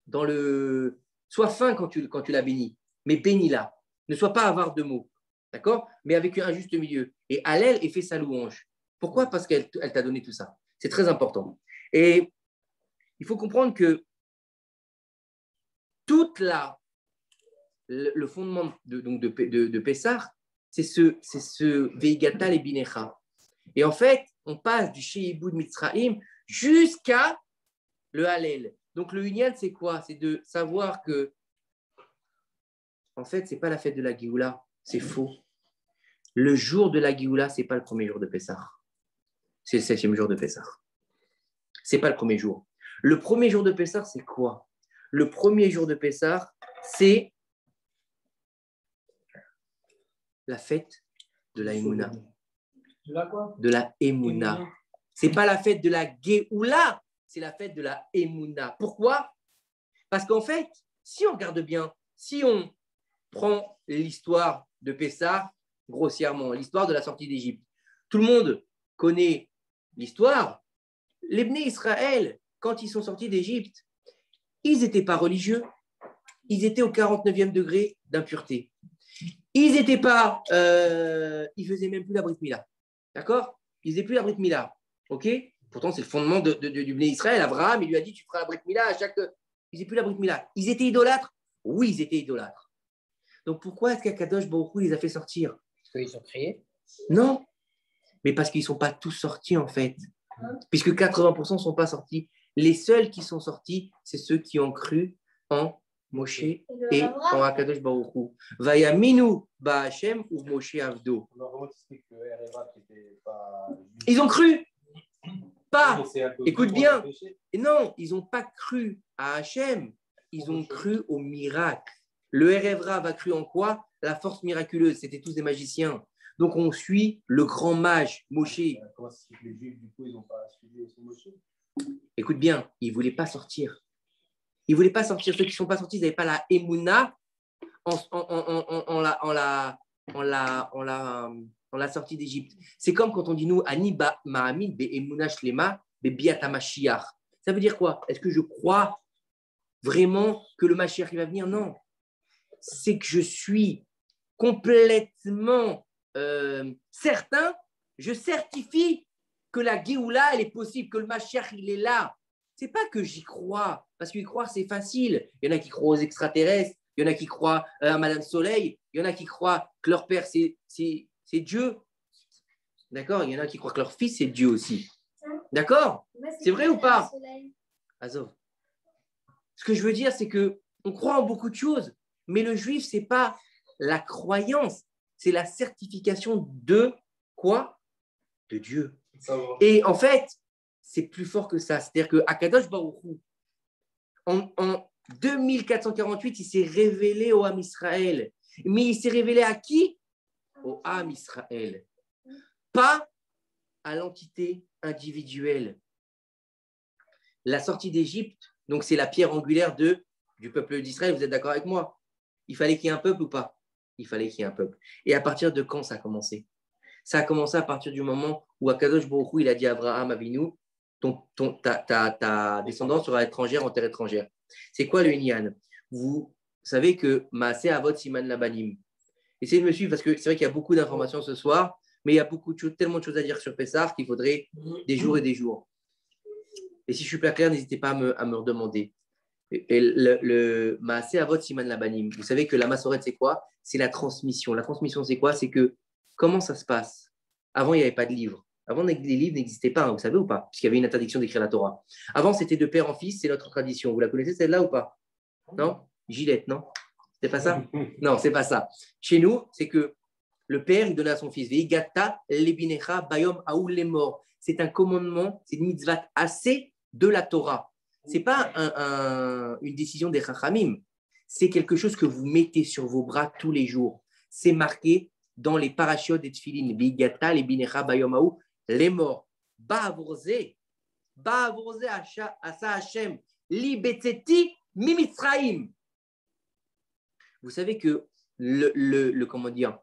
dans le. Sois fin quand tu la bénis, mais bénis-la. Ne sois pas avare de mots. D'accord? Mais avec un juste milieu. Et Hallel et fait sa louange. Pourquoi? Parce qu'elle t'a donné tout ça. C'est très important. Et il faut comprendre que toute le fondement de Pessah, c'est ce Veigatal et Binecha. Et en fait, on passe du Sheibud Mitzrayim jusqu'à le Hallel. Donc le Hunyan, c'est quoi? C'est de savoir que, en fait, ce n'est pas la fête de la Géoula, c'est faux. Le jour de la Géoula, ce n'est pas le premier jour de Pessah. C'est le 7e jour de Pessah. Ce n'est pas le premier jour. Le premier jour de Pessah, c'est quoi? Le premier jour de Pessah, c'est la fête de la Emouna. De la quoi? De la Emouna. Ce n'est pas la fête de la Géoula, c'est la fête de la Emouna. Pourquoi? Parce qu'en fait, si on regarde bien, si on prend l'histoire de Pessah, grossièrement, l'histoire de la sortie d'Égypte, tout le monde connaît l'histoire. Les Bnei Israël, quand ils sont sortis d'Égypte, ils n'étaient pas religieux. Ils étaient au 49e degré d'impureté. Ils n'étaient pas... ils ne faisaient même plus la Brit Mila. D'accord? Ils ne faisaient plus la Brit Mila. OK? Pourtant, c'est le fondement du Bnei Israël. Abraham, il lui a dit, tu feras la Brit Mila à chaque... Ils n'étaient plus la Brit Mila. Ils étaient idolâtres? Oui, ils étaient idolâtres. Donc, pourquoi est-ce qu'Akadosh Baruch Hu les a fait sortir? Parce qu'ils ont crié. Non, mais parce qu'ils ne sont pas tous sortis, en fait. Puisque 80% ne sont pas sortis. Les seuls qui sont sortis, c'est ceux qui ont cru en Moshe et en Akadosh Baruch Hu. Vayaminu ba'Hashem ou Moshe Avdo. Ils ont cru. Pas. Écoute bien. Non, ils n'ont pas cru à Hachem. Ils ont cru au miracle. Le Erev Rav a cru en quoi? La force miraculeuse. C'était tous des magiciens. Donc, on suit le grand mage, Moshe. Comment c'est que les Juifs, du coup, ils n'ont pas suivi aussi Moshe? Écoute bien, ils ne voulaient pas sortir. Ils ne voulaient pas sortir. Ceux qui ne sont pas sortis, ils n'avaient pas la Emouna en la sortie d'Égypte. C'est comme quand on dit, nous, Ani Ma'amid be Emouna Shlema be Biata Mashiach. Ça veut dire quoi? Est-ce que je crois vraiment que le Mashiach va venir? Non. C'est que je suis complètement certain, je certifie que la Géoula, elle est possible, que le Mashiach, il est là. C'est pas que j'y crois, parce qu'y croire, c'est facile. Il y en a qui croient aux extraterrestres, il y en a qui croient à Madame Soleil, il y en a qui croient que leur père, c'est Dieu. D'accord? Il y en a qui croient que leur fils, c'est Dieu aussi. D'accord? C'est vrai ou pas? Azov. Ce que je veux dire, c'est qu'on croit en beaucoup de choses, mais le juif, c'est pas la croyance, c'est la certification de quoi? De Dieu. Et en fait, c'est plus fort que ça. C'est-à-dire que Akadosh Baruch Hu, en 2448, il s'est révélé au Ham Israël. Mais il s'est révélé à qui? Au Ham Israël. Pas à l'entité individuelle. La sortie d'Égypte, donc c'est la pierre angulaire du peuple d'Israël. Vous êtes d'accord avec moi? Il fallait qu'il y ait un peuple ou pas? Il fallait qu'il y ait un peuple. Et à partir de quand ça a commencé? Ça a commencé à partir du moment où Akadosh Baruch Hu, il a dit à Abraham Avinu, ta descendance sera étrangère en terre étrangère. C'est quoi le Inyan? Vous savez que Maaseh Avot Siman Labanim. Essayez de me suivre parce que c'est vrai qu'il y a beaucoup d'informations ce soir, mais il y a tellement de choses à dire sur Pessah qu'il faudrait des jours et des jours. Et si je ne suis pas clair, n'hésitez pas à me redemander. Et le Maaseh Avot Siman Labanim. Vous savez que la Massoret, c'est quoi? C'est la transmission. La transmission, c'est quoi? C'est que comment ça se passe? Avant, il n'y avait pas de livres. Avant, les livres n'existaient pas, hein, vous savez ou pas? Puisqu'il y avait une interdiction d'écrire la Torah. Avant, c'était de père en fils, c'est notre tradition. Vous la connaissez celle-là ou pas? Non? Gilette, non? C'était pas ça? Non, c'est pas ça. Chez nous, c'est que le père, il donnait à son fils. Veigata lebinecha bayom aoul les morts. C'est un commandement, c'est une mitzvah assez de la Torah. Ce n'est pas une décision des Chachamim. C'est quelque chose que vous mettez sur vos bras tous les jours. C'est marqué dans les parachutes des tefilin. Veigata lebinecha bayom aoul les morts. Ba'avorze asa Hashem li betzeti mi Mitzrayim. Vous savez que comment dire,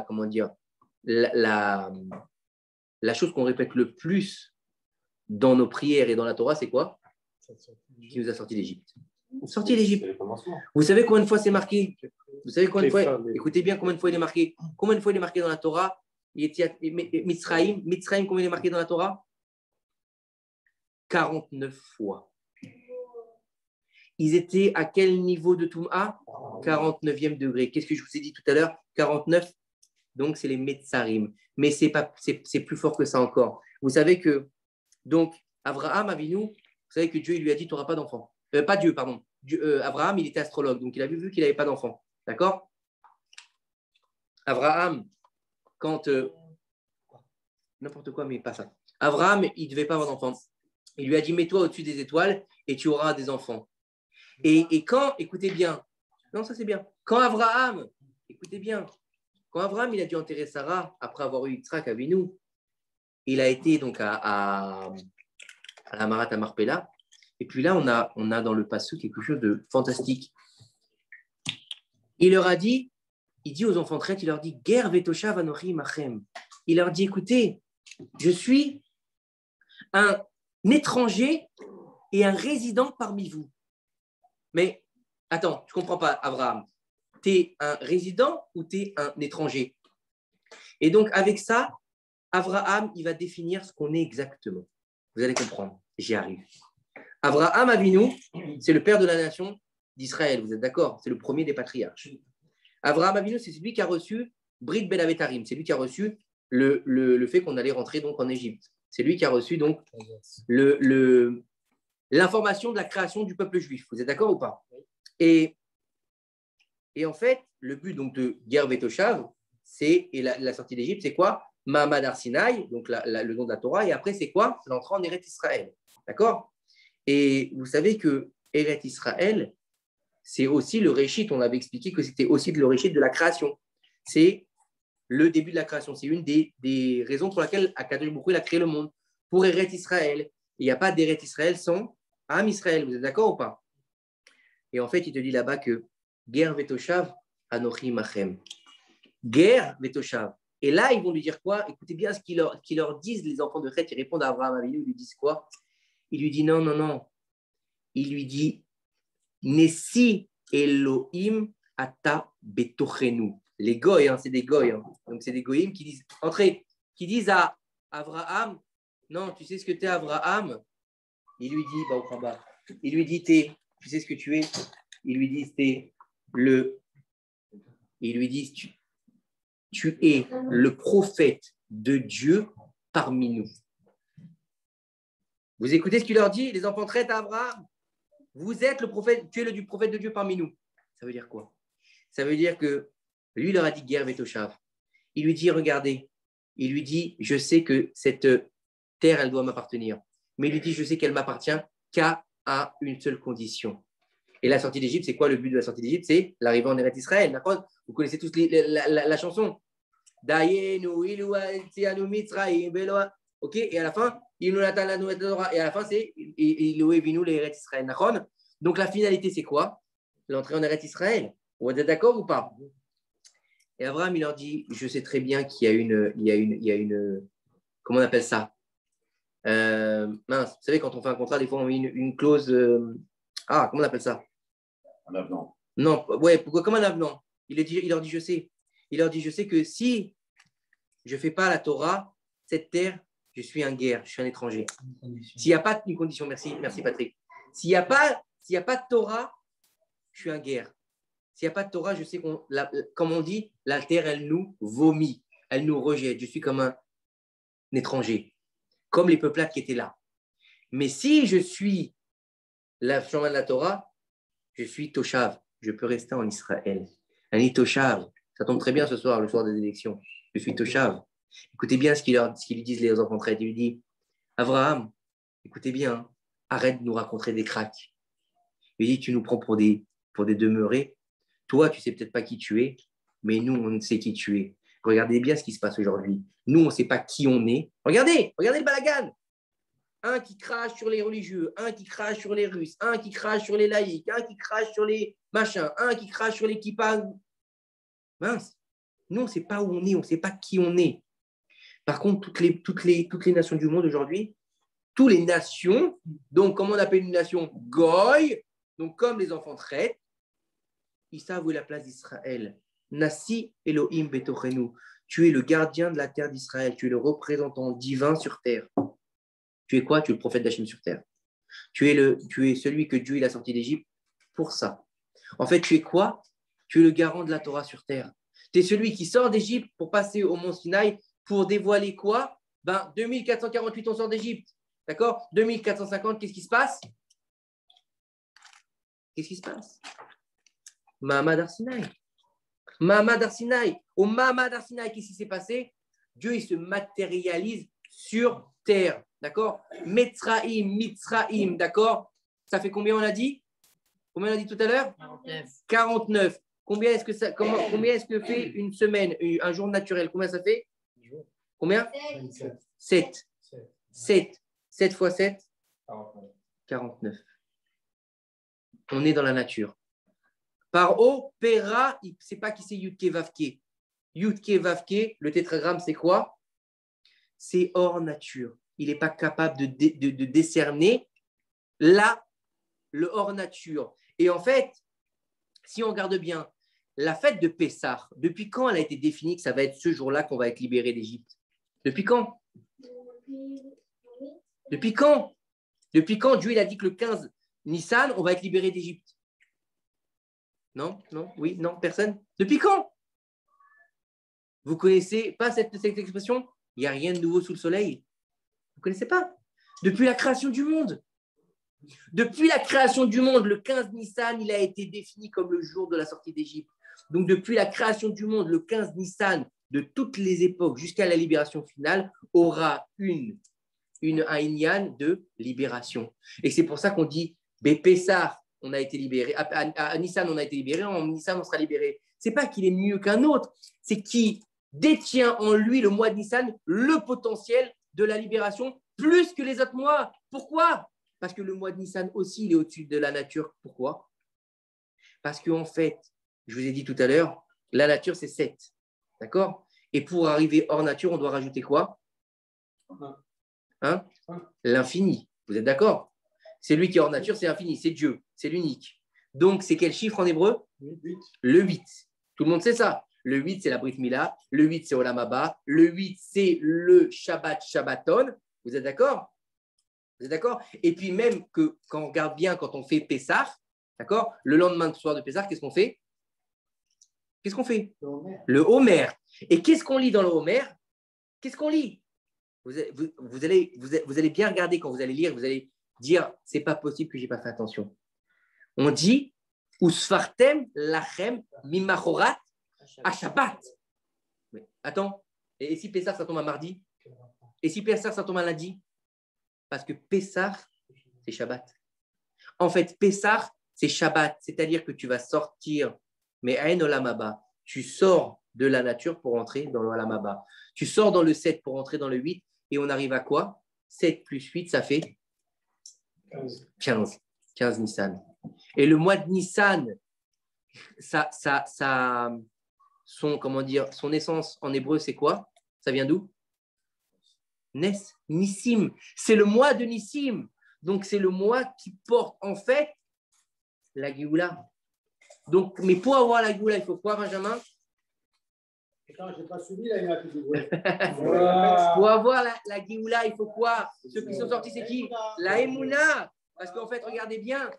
comment dire, la chose qu'on répète le plus dans nos prières et dans la Torah, c'est quoi? Qui nous a sortis d'Égypte. Sorti d'Égypte. Vous savez combien de fois c'est marqué? Vous savez combien de fois? Écoutez bien combien de fois il est marqué. Combien de fois il est marqué dans la Torah? Mitzraïm, combien il est marqué dans la Torah? 49 fois. Ils étaient à quel niveau de Toum'a? 49e degré. Qu'est-ce que je vous ai dit tout à l'heure? 49. Donc, c'est les Metzarim. Mais c'est plus fort que ça encore. Vous savez que, donc, Abraham Avinu, vous savez que Dieu il lui a dit, tu n'auras pas d'enfant. Pas Dieu, pardon. Abraham, il était astrologue. Donc, il a vu qu'il n'avait pas d'enfant. D'accord? Abraham, quand... n'importe quoi, mais pas ça. Abraham, il ne devait pas avoir d'enfant. Il lui a dit, mets-toi au-dessus des étoiles et tu auras des enfants. Et quand, écoutez bien, non, ça c'est bien. Quand Abraham, écoutez bien, quand Abraham, il a dû enterrer Sarah après avoir eu Yitzhak Avinu, il a été donc à la Marat à Marpella. Et puis là, on a dans le passage quelque chose de fantastique. Il leur a dit, il dit aux enfants traîtres, il leur dit, Ger vetoshav anochi machem. Il leur dit, écoutez, je suis un étranger et un résident parmi vous. Mais attends, je ne comprends pas, Abraham. Tu es un résident ou tu es un étranger? Et donc, avec ça, Abraham, il va définir ce qu'on est exactement. Vous allez comprendre, j'y arrive. Abraham Avinu, c'est le père de la nation d'Israël, vous êtes d'accord? C'est le premier des patriarches. Abraham Avinu, c'est celui qui a reçu Brit Ben Avetarim, c'est lui qui a reçu le fait qu'on allait rentrer donc en Égypte. C'est lui qui a reçu donc l'information de la création du peuple juif. Vous êtes d'accord ou pas? Et en fait, le but donc de Ger Vetoshav, et la sortie d'Égypte, c'est quoi? Mahamad Arsinaï, donc le nom de la Torah, et après, c'est quoi? L'entrée en Eretz Israël. D'accord? Et vous savez que Eretz Israël, c'est aussi le réchit. On avait expliqué que c'était aussi le réchit de la création. C'est le début de la création. C'est une des raisons pour laquelle Akadosh Baruch Hu a créé le monde. Pour Eretz Israël. Il n'y a pas d'Eretz Israël sans Am Israël. Vous êtes d'accord ou pas? Et en fait, il te dit là-bas que Ger Vetoshav Anochi Machem. Ger Vetoshav. Et là, ils vont lui dire quoi? Écoutez bien ce qu'ils leur disent, les enfants de Chet. Ils répondent à Abraham Avinu. Ils lui disent quoi? Il lui dit non, non, non. Il lui dit Nessi Elohim ata betochenu. Les goy, c'est des goy. Donc, c'est des goyim qui disent, entrez, qui disent à Abraham, non, tu sais ce que tu es, Abraham? Il lui dit, il lui dit, tu sais ce que tu es? Il lui dit, il lui dit, tu es le prophète de Dieu parmi nous. Vous écoutez ce qu'il leur dit, les enfants traitent à Abraham? Vous êtes le prophète, tu es du prophète de Dieu parmi nous. Ça veut dire quoi? Ça veut dire que lui, il leur a dit Ger Vetoshav. Il lui dit, regardez, il lui dit, je sais que cette terre, elle doit m'appartenir. Mais il lui dit, je sais qu'elle m'appartient qu'à une seule condition. Et la sortie d'Égypte, c'est quoi le but de la sortie d'Égypte? C'est l'arrivée en Eretz Israël. D'accord? Vous connaissez tous la chanson. Ok? Et à la fin, et à la fin, c'est donc la finalité, c'est quoi? L'entrée en Eretz Israël. Vous êtes d'accord ou pas? Et Abraham, il leur dit, je sais très bien qu'il y a une comment on appelle ça? Mince, vous savez, quand on fait un contrat, des fois, on met une clause, comment on appelle ça? Un avenant. Non, ouais, pourquoi comme un avenant? Il leur dit, je sais. Il leur dit, je sais que si je ne fais pas la Torah, cette terre, je suis un guerre, je suis un étranger. S'il n'y a pas une condition, merci Patrick. S'il n'y a pas de Torah, je suis un guerre. S'il n'y a pas de Torah, je sais comme on dit, la terre, elle nous vomit, elle nous rejette. Je suis comme un étranger, comme les peuplades qui étaient là. Mais si je suis la chemin de la Torah, je suis Toshav. Je peux rester en Israël. Un Toshav. Ça tombe très bien ce soir, le soir des élections. Je suis Toshav. Écoutez bien ce qu'ils lui disent les enfants traîtres. Il lui dit, Abraham, écoutez bien, arrête de nous raconter des cracks. Il dit, tu nous prends pour des demeurés. Toi, tu ne sais peut-être pas qui tu es, mais nous, on sait qui tu es. Regardez bien ce qui se passe aujourd'hui. Nous, on ne sait pas qui on est. Regardez le balagan. un qui crache sur les religieux, un qui crache sur les Russes, un qui crache sur les laïcs, un qui crache sur les machins, un qui crache sur les kippas. Mince, nous, on ne sait pas où on est, on ne sait pas qui on est. Par contre, toutes les nations du monde aujourd'hui, toutes les nations, donc comment on appelle une nation Goy, donc comme les enfants traitent, ils savent où est la place d'Israël. Nasi Elohim Betochenu. Tu es le gardien de la terre d'Israël, tu es le représentant divin sur terre. Tu es quoi? Tu es le prophète d'Hachem sur terre. Tu es celui que Dieu il a sorti d'Égypte pour ça. En fait, tu es quoi? Tu es le garant de la Torah sur terre. Tu es celui qui sort d'Égypte pour passer au mont Sinaï pour dévoiler quoi? 2448, on sort d'Égypte. D'accord? 2450, qu'est-ce qui se passe? Qu'est-ce qui se passe? Mahamad Arsinaï. Mahamad Arsinaï. Au Mahamad Arsinaï, qu'est-ce qui s'est passé? Dieu, il se matérialise sur terre. D'accord? Mitzraïm, d'accord? Ça fait combien on a dit? Combien on a dit tout à l'heure? 49. Combien est-ce que fait une semaine, un jour naturel? Combien ça fait? Combien? 7. 7 fois 7? 49. On est dans la nature. Par O, Pera, il ne sait pas qui c'est Yudke Vavke. Yudke Vavke, le tétragramme, c'est quoi? C'est hors nature. Il n'est pas capable de décerner là le hors nature. Et en fait, si on regarde bien, la fête de Pessah, depuis quand elle a été définie que ça va être ce jour-là qu'on va être libéré d'Égypte? Depuis quand? Depuis quand? Depuis quand Dieu il a dit que le 15 Nissan, on va être libéré d'Égypte? Non? Non? Oui? Non? Personne? Depuis quand? Vous ne connaissez pas cette expression? Il n'y a rien de nouveau sous le soleil. Vous ne connaissez pas? Depuis la création du monde. Depuis la création du monde, le 15 Nissan, il a été défini comme le jour de la sortie d'Égypte. Donc, depuis la création du monde, le 15 Nissan, de toutes les époques jusqu'à la libération finale, aura un inyan de libération. Et c'est pour ça qu'on dit, Pessah, on a été libéré, à Nissan, on a été libéré, en Nissan, on sera libéré. Ce n'est pas qu'il est mieux qu'un autre, c'est qu'il détient en lui, le mois de Nissan, le potentiel de la libération plus que les autres mois. Pourquoi? Parce que le mois de Nissan aussi, il est au-dessus de la nature. Pourquoi? Parce qu'en fait, je vous ai dit tout à l'heure, la nature, c'est 7. D'accord? Et pour arriver hors nature, on doit rajouter quoi? L'infini. Vous êtes d'accord? C'est lui qui est hors nature, c'est l'infini, c'est Dieu, c'est l'unique. Donc, c'est quel chiffre en hébreu? 8. Le 8. Tout le monde sait ça. Le 8, c'est la Brit Mila. Le 8, c'est Olam Haba. Le 8, c'est le Shabbat Shabbaton. Vous êtes d'accord? Vous êtes d'accord? Et puis même que quand on regarde bien, quand on fait Pessah, d'accord? Le lendemain de soir de Pessah, qu'est-ce qu'on fait? Qu'est-ce qu'on fait? Le Homer. Et qu'est-ce qu'on lit dans le Homer? Qu'est-ce qu'on lit? Vous allez bien regarder quand vous allez lire, vous allez dire, c'est pas possible que j'ai pas fait attention. On dit, Usfartem lachem mimachorat à Shabbat. Mais attends, et si Pessah ça tombe un mardi? Et si Pessah ça tombe un lundi? Parce que Pessah, c'est Shabbat. En fait, Pessah, c'est Shabbat, c'est-à-dire que tu vas sortir, mais à Olam Haba, tu sors de la nature pour entrer dans l'Olam Haba. Tu sors dans le 7 pour entrer dans le 8, et on arrive à quoi? 7 plus 8, ça fait 15 Nissan. Et le mois de Nissan, son essence en hébreu, c'est quoi? Ça vient d'où? Nissim. C'est le mois de Nissim. Donc, c'est le mois qui porte en fait la Géoula. Donc, mais pour avoir la Géoula, il faut quoi, Benjamin? Attends, je n'ai pas suivi là, il m'a fait du bruit. Pour avoir la Géoula, il faut quoi? Ceux qui sont sortis, c'est qui? La Emouna. Parce qu'en fait, regardez bien.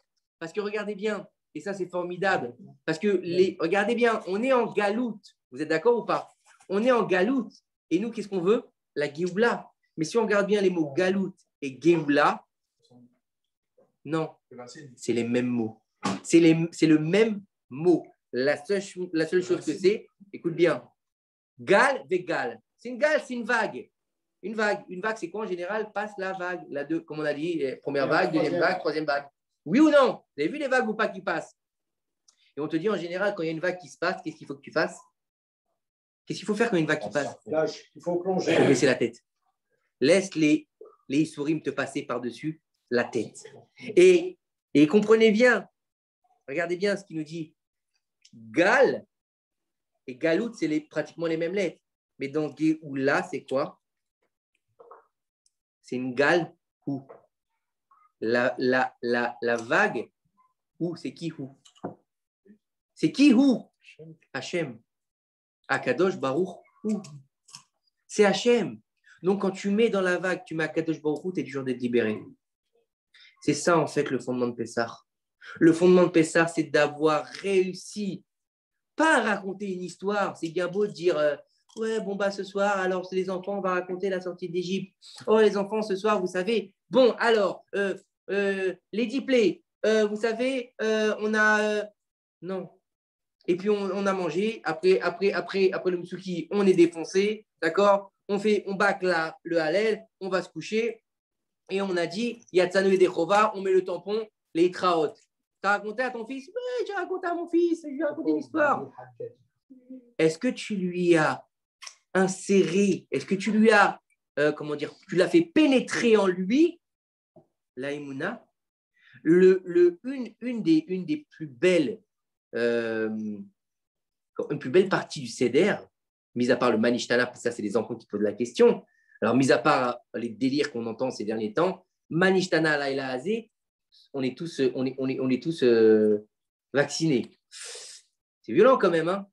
Et ça, c'est formidable. Parce que, regardez bien, on est en galoute. Vous êtes d'accord ou pas? On est en galoute. Et nous, qu'est-ce qu'on veut? La Géoula. Mais si on regarde bien les mots galoute et Géoula, non, c'est les mêmes mots. C'est le même mot. La seule chose que c'est, écoute bien, gal végal. C'est une gale, c'est une vague. Une vague, c'est quoi en général? Passe la vague, la deux, comme on a dit, première vague, deuxième vague, troisième vague. Oui ou non? Vous avez vu les vagues ou pas qui passent? Et on te dit en général, quand il y a une vague qui se passe, qu'est-ce qu'il faut que tu fasses? Qu'est-ce qu'il faut faire quand il y a une vague qui passe? Il faut plonger. Il faut baisser la tête. Laisse les les Issourim te passaient par-dessus la tête. Et comprenez bien, regardez bien ce qu'il nous dit. Gal et Galout, c'est pratiquement les mêmes lettres. Mais dans Géoula, c'est quoi? C'est une Gal ou la vague ou c'est qui ou? C'est qui ou? Hachem. Akadosh Baruch ou? C'est Hachem. Donc, quand tu mets dans la vague, tu mets Akadosh Baruch Hu, tu es toujours d'être libéré. C'est ça, en fait, le fondement de Pessah. Le fondement de Pessah, c'est d'avoir réussi, pas à raconter une histoire. C'est bien beau de dire ouais, bon, bah, ce soir, alors, les enfants, on va raconter la sortie d'Égypte. Oh, les enfants, ce soir, vous savez. Bon, alors, les diplés, vous savez, on a. Non. Et puis, on a mangé. Après le Mtsouki, on est défoncé. D'accord? On bâcle le Hallel, on va se coucher. Et on a dit, Yatsanu et Dechova, on met le tampon, les Itraot. Tu as raconté à ton fils? Oui, j'ai raconté à mon fils, je lui ai raconté l'histoire. Est-ce que tu lui as inséré, est-ce que tu lui as, tu l'as fait pénétrer en lui, la Emouna? Une des plus belles, une plus belle partie du Seder, mis à part le Manishtana, ça c'est les enfants qui posent la question. Alors, mis à part les délires qu'on entend ces derniers temps, Manishtana Laila Azé, on est tous vaccinés. C'est violent quand même, hein?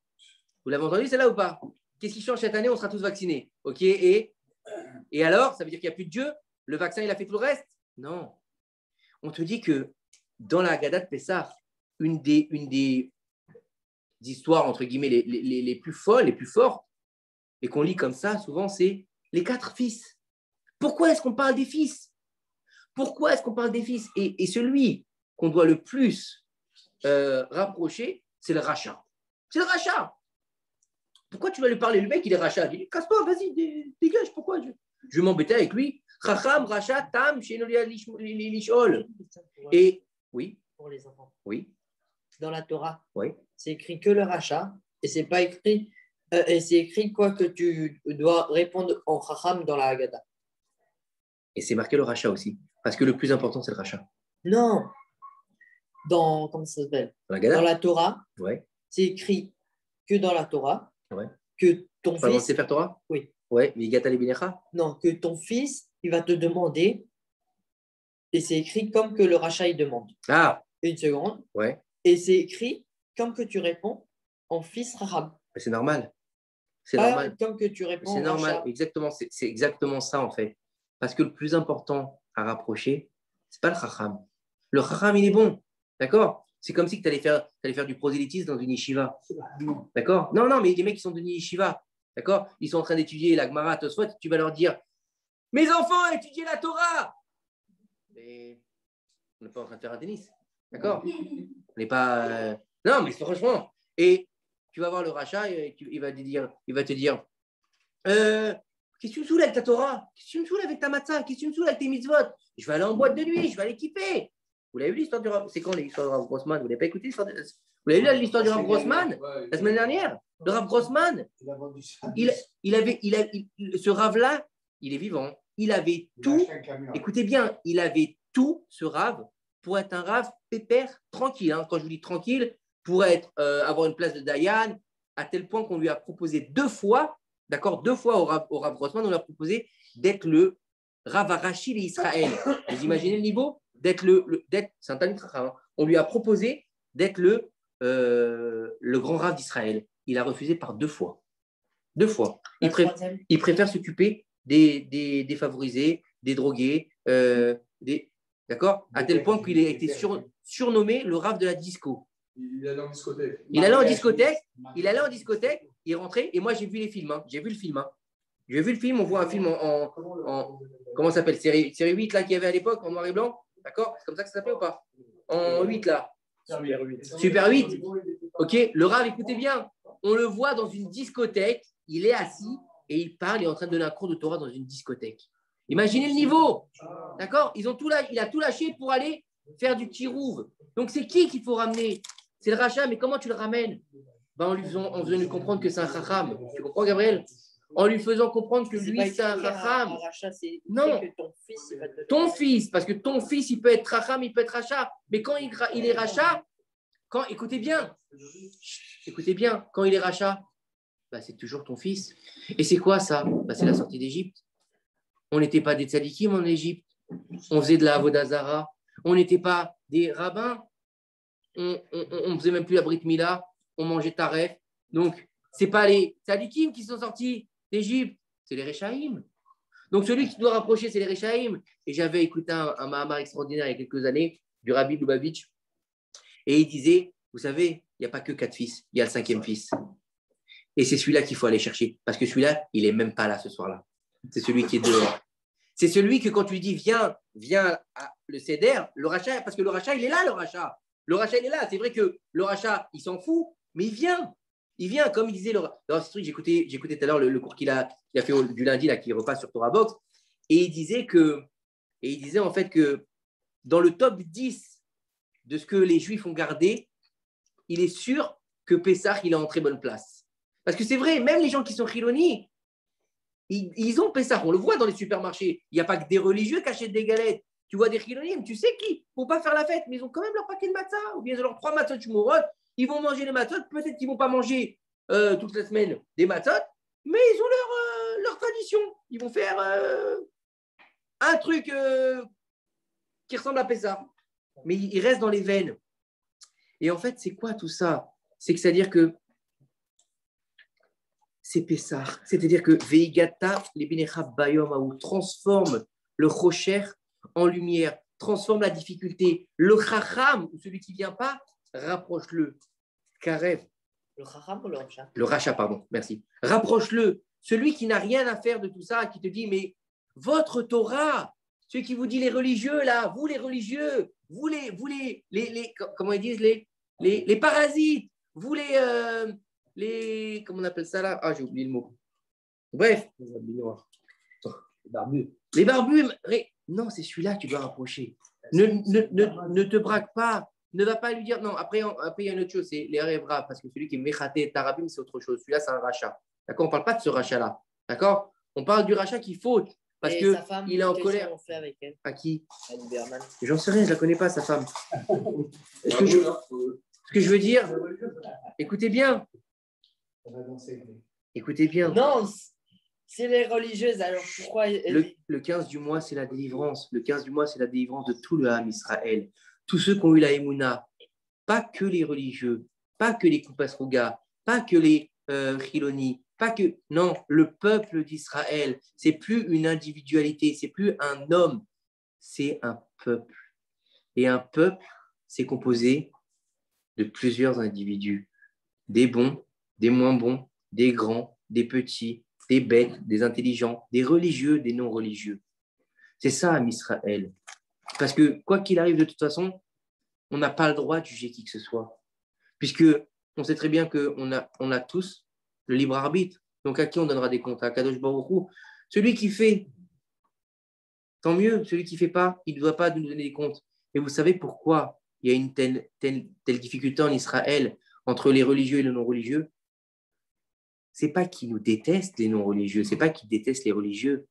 Vous l'avez entendu, c'est là ou pas? Qu'est-ce qui change cette année? On sera tous vaccinés. OK? Et alors, ça veut dire qu'il n'y a plus de Dieu? Le vaccin, il a fait tout le reste? Non. On te dit que dans la Haggadah de Pessah, une des histoires, entre guillemets, les plus folles, les plus fortes, et qu'on lit comme ça, souvent, c'est les 4 fils. Pourquoi est-ce qu'on parle des fils? Pourquoi est-ce qu'on parle des fils? Et celui qu'on doit le plus rapprocher, c'est le rachat. C'est le rachat. Pourquoi tu vas lui parler? Le mec, il est rachat. Il dit, casse-toi, vas-y, dégage. Pourquoi je vais m'embêter avec lui? Chacham, rachat, tam, shenolia lishol. Et oui. Pour les enfants. Oui. Dans la Torah, oui. C'est écrit que le rachat et c'est pas écrit. Et c'est écrit quoi que tu dois répondre en Chacham dans la Haggadah. Et c'est marqué le rachat aussi. Parce que le plus important, c'est le rachat. Non. Comment ça s'appelle? Dans la Torah, ouais. C'est écrit que dans la Torah, ouais. Que ton pas fils. Dans le Sefer Torah? Oui. Ouais, mais Gata les Benecha? Non, que ton fils, il va te demander, et c'est écrit comme que le rachat, il demande. Ah. Une seconde. Ouais. Et c'est écrit comme que tu réponds en fils Rahab. C'est normal. C'est pas normal. Comme que tu réponds. C'est normal, exactement. C'est exactement ça, en fait. Parce que le plus important à rapprocher, c'est pas le chacham. Le chacham, il est bon. D'accord? C'est comme si tu allais faire du prosélytisme dans une yeshiva. D'accord? Non, mais il y a des mecs qui sont devenus yeshiva. D'accord? Ils sont en train d'étudier la Gemara, Tosfot. Tu vas leur dire, mes enfants, étudiez la Torah. Mais on n'est pas en train de faire un tennis. D'accord? On n'est pas. Non, mais franchement. Et tu vas voir le rachat et il va te dire qu'est-ce que tu me saoules avec ta Torah? Qu'est-ce que tu me saoules avec ta matzah? Qu'est-ce que tu me saoules avec tes mitzvot? Je vais aller en boîte de nuit, je vais aller kiffer. Vous l'avez vu l'histoire du Rav? C'est quand l'histoire du Rav Grossman? Vous l'avez pas écouté l'histoire de... Vous l'avez vu l'histoire du Rav Grossman? La semaine dernière? Le Rav Grossman, ce Rav-là, il est vivant. Il avait tout. Écoutez bien, il avait tout, ce Rav, pour être un Rav pépère, tranquille. Hein. Quand je vous dis tranquille, pour avoir une place de Dayan, à tel point qu'on lui a proposé 2 fois, d'accord, 2 fois au Rav Grossman, on lui a proposé d'être le Rav Arashi d'Israël. Vous imaginez le niveau? C'est un Talmid Chacham. On lui a proposé d'être le grand Rav d'Israël. Il a refusé par 2 fois. 2 fois. Il préfère s'occuper des défavorisés, des drogués, d'accord, à tel point qu'il a été surnommé le Rav de la disco. Il allait en discothèque. Il allait en discothèque, il rentrait, et moi j'ai vu les films. Hein. J'ai vu le film. On voit un film en comment ça s'appelle? Série 8 là qu'il y avait à l'époque, en noir et blanc. D'accord? C'est comme ça que ça s'appelle ou pas? En 8 là. Super 8. Ok, le Rav, écoutez bien. On le voit dans une discothèque, il est assis et il parle, il est en train de donner un cours de Torah dans une discothèque. Imaginez le niveau. D'accord? Il a tout lâché pour aller faire du kirouv. Donc c'est qui qu'il faut ramener? C'est le rachat, mais comment tu le ramènes? En faisant lui comprendre que c'est un chacham. Tu comprends, Gabriel? en lui faisant comprendre que C'est lui, pas c'est un écrit racham. un rachat, c'est Non. écrit que ton fils, il va te Ton fils, parce que ton fils, il peut être racham, il peut être rachat. Mais quand il est rachat, écoutez bien, quand il est rachat, bah, c'est toujours ton fils. Et c'est quoi ça? Bah, c'est la sortie d'Égypte. On n'était pas des tzadikim en Égypte. On faisait de la Avodazara. On n'était pas des rabbins. On ne faisait même plus la Brit Mila. On mangeait taref. Donc, ce n'est pas les tzadikim qui sont sortis d'Égypte, c'est les Réchaïm. Donc, celui qui doit rapprocher, c'est les Réchaïm. Et j'avais écouté un mahamar extraordinaire il y a quelques années du Rabbi Lubavitch. Et il disait, vous savez, il n'y a pas que 4 fils, il y a le 5e fils. Et c'est celui-là qu'il faut aller chercher. Parce que celui-là, il n'est même pas là ce soir-là. C'est celui qui est dehors. C'est celui que quand tu lui dis, viens à le Seder, le rachat, parce que le rachat, il est là, le rachat. Le rachat, il est là. C'est vrai que le rachat, il s'en fout, mais il vient. Il vient, comme il disait. C'est truc, j'écoutais tout à l'heure le cours qu'il a fait du lundi, là, qui repasse sur Torah Box. Et il disait en fait que dans le top 10 de ce que les Juifs ont gardé, il est sûr que Pessah, il est en très bonne place. Parce que c'est vrai, même les gens qui sont Chiloni, ils ont Pessah. On le voit dans les supermarchés. Il n'y a pas que des religieux qui achètent des galettes. Tu vois des Chilonim, tu sais qui? Il ne faut pas faire la fête, mais ils ont quand même leur paquet de matzah. Ou bien ils ont leurs 3 matzot chumorot. Ils vont manger les matzot. Peut-être qu'ils ne vont pas manger toute la semaine des matzot, mais ils ont leur tradition. Ils vont faire un truc qui ressemble à Pessah. Mais il reste dans les veines. Et en fait, c'est quoi tout ça? C'est-à-dire que c'est Pessah. C'est-à-dire que Veigata, les Benechab Bayom, transforme le Rocher en lumière, transforme la difficulté. Le Chacham, ou celui qui ne vient pas, rapproche-le. Karev. Le Chacham ou le Racha? Le Racha, pardon, merci. Rapproche-le. Celui qui n'a rien à faire de tout ça, qui te dit, mais votre Torah, celui qui vous dit les religieux, là, vous les religieux, vous les comment ils disent, les parasites, vous comment on appelle ça là? Ah, j'ai oublié le mot. Bref, les barbus. Non, c'est celui-là que tu dois rapprocher. Ne te braque pas. Ne va pas lui dire. Non, après il y a une autre chose, c'est les rêvera, parce que celui qui est Mechaté Tarabim, c'est autre chose. Celui-là, c'est un rachat. D'accord? On ne parle pas de ce rachat-là. D'accord? On parle du rachat qui faute. Parce qu'il est en colère. On fait avec elle? À qui? À Lieberman. J'en sais rien, je ne la connais pas, sa femme. Ce que je veux dire, écoutez bien. Écoutez bien. Non, c'est les religieuses. Alors pourquoi le 15 du mois, c'est la délivrance. Le 15 du mois, c'est la délivrance de tout le Ham Israël. Tous ceux qui ont eu la Emouna, pas que les religieux, pas que les Koupasrouga, pas que les Chiloni, pas que. Non, le peuple d'Israël, c'est plus une individualité, c'est plus un homme, c'est un peuple. Et un peuple, c'est composé de plusieurs individus. Des bons, des moins bons, des grands, des petits, des bêtes, des intelligents, des religieux, des non-religieux. C'est ça, Israël. Parce que quoi qu'il arrive, de toute façon, on n'a pas le droit de juger qui que ce soit. Puisque on sait très bien qu'on a tous le libre arbitre. Donc à qui on donnera des comptes? À Kadosh Baruch Hu. Celui qui fait, tant mieux. Celui qui ne fait pas, il ne doit pas nous donner des comptes. Et vous savez pourquoi il y a une telle difficulté en Israël entre les religieux et les non-religieux? C'est pas qu'ils nous détestent, les non-religieux. C'est pas qu'ils détestent les religieux.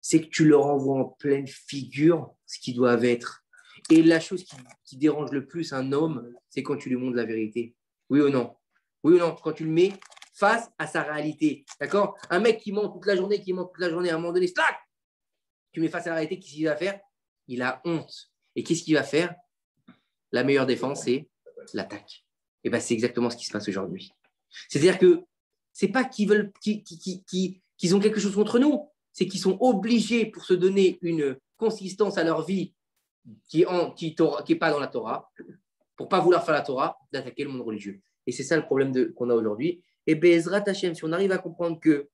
C'est que tu leur envoies en pleine figure ce qu'ils doivent être. Et la chose qui dérange le plus un homme, c'est quand tu lui montres la vérité. Oui ou non? Oui ou non? Quand tu le mets face à sa réalité. D'accord? Un mec qui ment toute la journée, à un moment donné, slack, tu mets face à la réalité, qu'est-ce qu'il va faire? Il a honte. Et qu'est-ce qu'il va faire? La meilleure défense, c'est l'attaque. Et bien, c'est exactement ce qui se passe aujourd'hui. C'est-à-dire que c'est pas qu'ils veulent, qu'ils ont quelque chose contre nous, c'est qu'ils sont obligés pour se donner une consistance à leur vie qui est pas dans la Torah, pour pas vouloir faire la Torah, d'attaquer le monde religieux. Et c'est ça le problème qu'on a aujourd'hui. Et Be'ezrat Hashem, si on arrive à comprendre que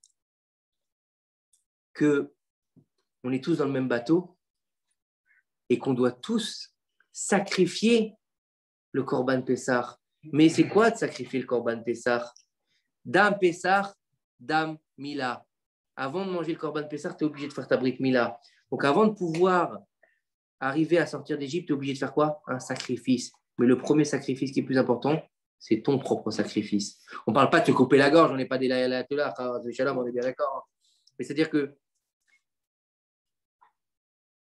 on est tous dans le même bateau et qu'on doit tous sacrifier le Korban Pessah. Mais c'est quoi de sacrifier le Korban Pessah? Dam Pessah, Dam Mila. Avant de manger le Korban Pessah, tu es obligé de faire ta Brit Mila. Donc avant de pouvoir arriver à sortir d'Égypte, tu es obligé de faire quoi? Un sacrifice. Mais le premier sacrifice qui est plus important, c'est ton propre sacrifice. On ne parle pas de te couper la gorge, on n'est pas des là, on est bien d'accord. Mais c'est-à-dire que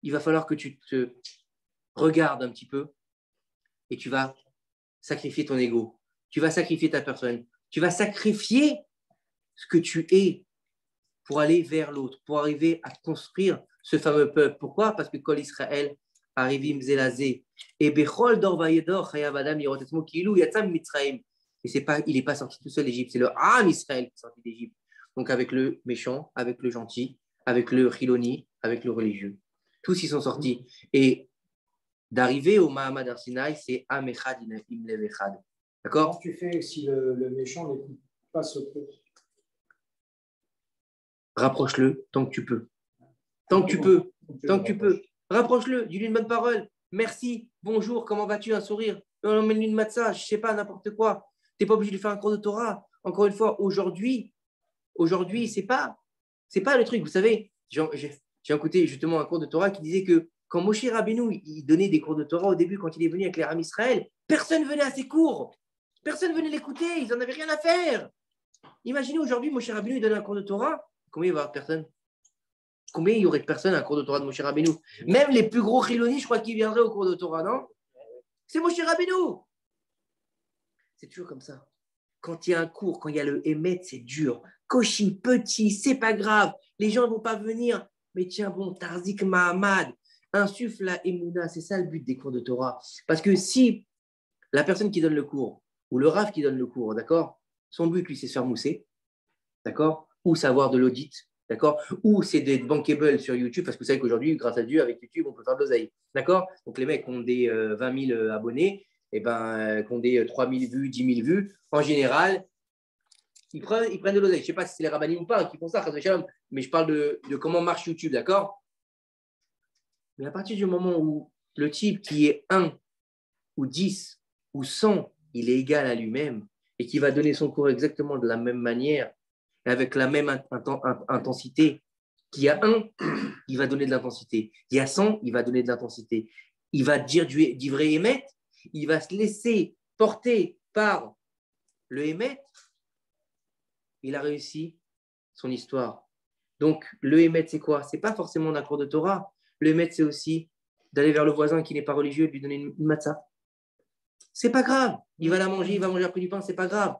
il va falloir que tu te regardes un petit peu et tu vas sacrifier ton ego. Tu vas sacrifier ta personne. Tu vas sacrifier ce que tu es pour aller vers l'autre, pour arriver à construire ce fameux peuple. Pourquoi? Parce que Kol Israël arrivim zelazé et bechol dor vayedor chayav adam yirotetmo kilu yatzam mitzrayim. Et c'est pas, il n'est pas sorti tout seul d'Égypte, c'est le Am Israël qui est sorti d'Égypte. Donc avec le méchant, avec le gentil, avec le chiloni, avec le religieux. Tous y sont sortis. Et d'arriver au Mahamad Arsinaï, c'est Am Echad im lev echad. D'accord? Comment tu fais si le méchant n'écoute pas ce peuple? Rapproche-le tant que tu peux. Tant que tu peux. Tant que tu peux. Rapproche-le, dis-lui une bonne parole. Merci, bonjour, comment vas-tu? Un sourire. On emmène une matzah, je ne sais pas, n'importe quoi. Tu n'es pas obligé de faire un cours de Torah. Encore une fois, aujourd'hui, c'est pas le truc. Vous savez, j'ai écouté justement un cours de Torah qui disait que quand Moshe Rabbeinu, il donnait des cours de Torah au début, quand il est venu avec les Ram Israël, personne ne venait à ses cours. Personne ne venait l'écouter. Ils n'en avaient rien à faire. Imaginez aujourd'hui, Moshe Rabbeinu, il donne un cours de Torah. Combien il va y avoir de personnes? Combien il y aurait de personnes à un cours de Torah de Moshe Rabbeinu? Même les plus gros chilonis, je crois qu'ils viendraient au cours de Torah, non? C'est Moshe Rabbeinu. C'est toujours comme ça. Quand il y a un cours, quand il y a le Hémet, c'est dur. Koshi, petit, c'est pas grave. Les gens ne vont pas venir. Mais tiens, bon, Tarzik Mahamad, insuffle la Emouna. C'est ça le but des cours de Torah. Parce que si la personne qui donne le cours, ou le Rav qui donne le cours, d'accord, son but, lui, c'est se faire mousser, d'accord, ou savoir de l'audit, d'accord, ou c'est d'être bankable sur YouTube, parce que vous savez qu'aujourd'hui, grâce à Dieu, avec YouTube, on peut faire de l'oseille, d'accord. Donc les mecs ont des 20 000 abonnés, et qui ont des 3 000 vues, 10 000 vues, en général, ils prennent de l'oseille. Je ne sais pas si c'est les rabbinim ou pas qui font ça, mais je parle de comment marche YouTube, d'accord. Mais à partir du moment où le type qui est 1 ou 10 ou 100, il est égal à lui-même et qui va donner son cours exactement de la même manière, avec la même intensité, qu'il y a 1, il va donner de l'intensité. Il y a 100, il va donner de l'intensité. Il va dire du vrai émet, il va se laisser porter par le émet. Il a réussi son histoire. Donc, le émet, c'est quoi? Ce n'est pas forcément un cours de Torah. Le émet, c'est aussi d'aller vers le voisin qui n'est pas religieux et de lui donner une matzah. C'est pas grave. Il va la manger, il va manger après du pain, c'est pas grave.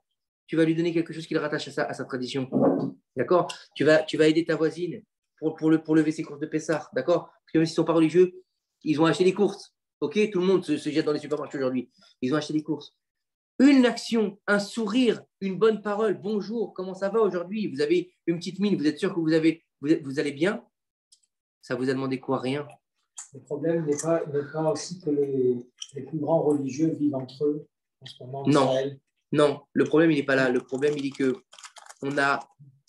Tu vas lui donner quelque chose qui le rattache à sa tradition. D'accord? Tu vas aider ta voisine pour lever ses courses de Pessah. D'accord? Parce que même s'ils ne sont pas religieux, ils ont acheté des courses. OK? Tout le monde se jette dans les supermarchés aujourd'hui. Ils ont acheté des courses. Une action, un sourire, une bonne parole. Bonjour, comment ça va aujourd'hui? Vous avez une petite mine, vous êtes sûr que vous allez bien? Ça vous a demandé quoi? Rien. Le problème n'est pas aussi que les plus grands religieux vivent entre eux en ce moment. Non, le problème, il n'est pas là. Le problème, il est que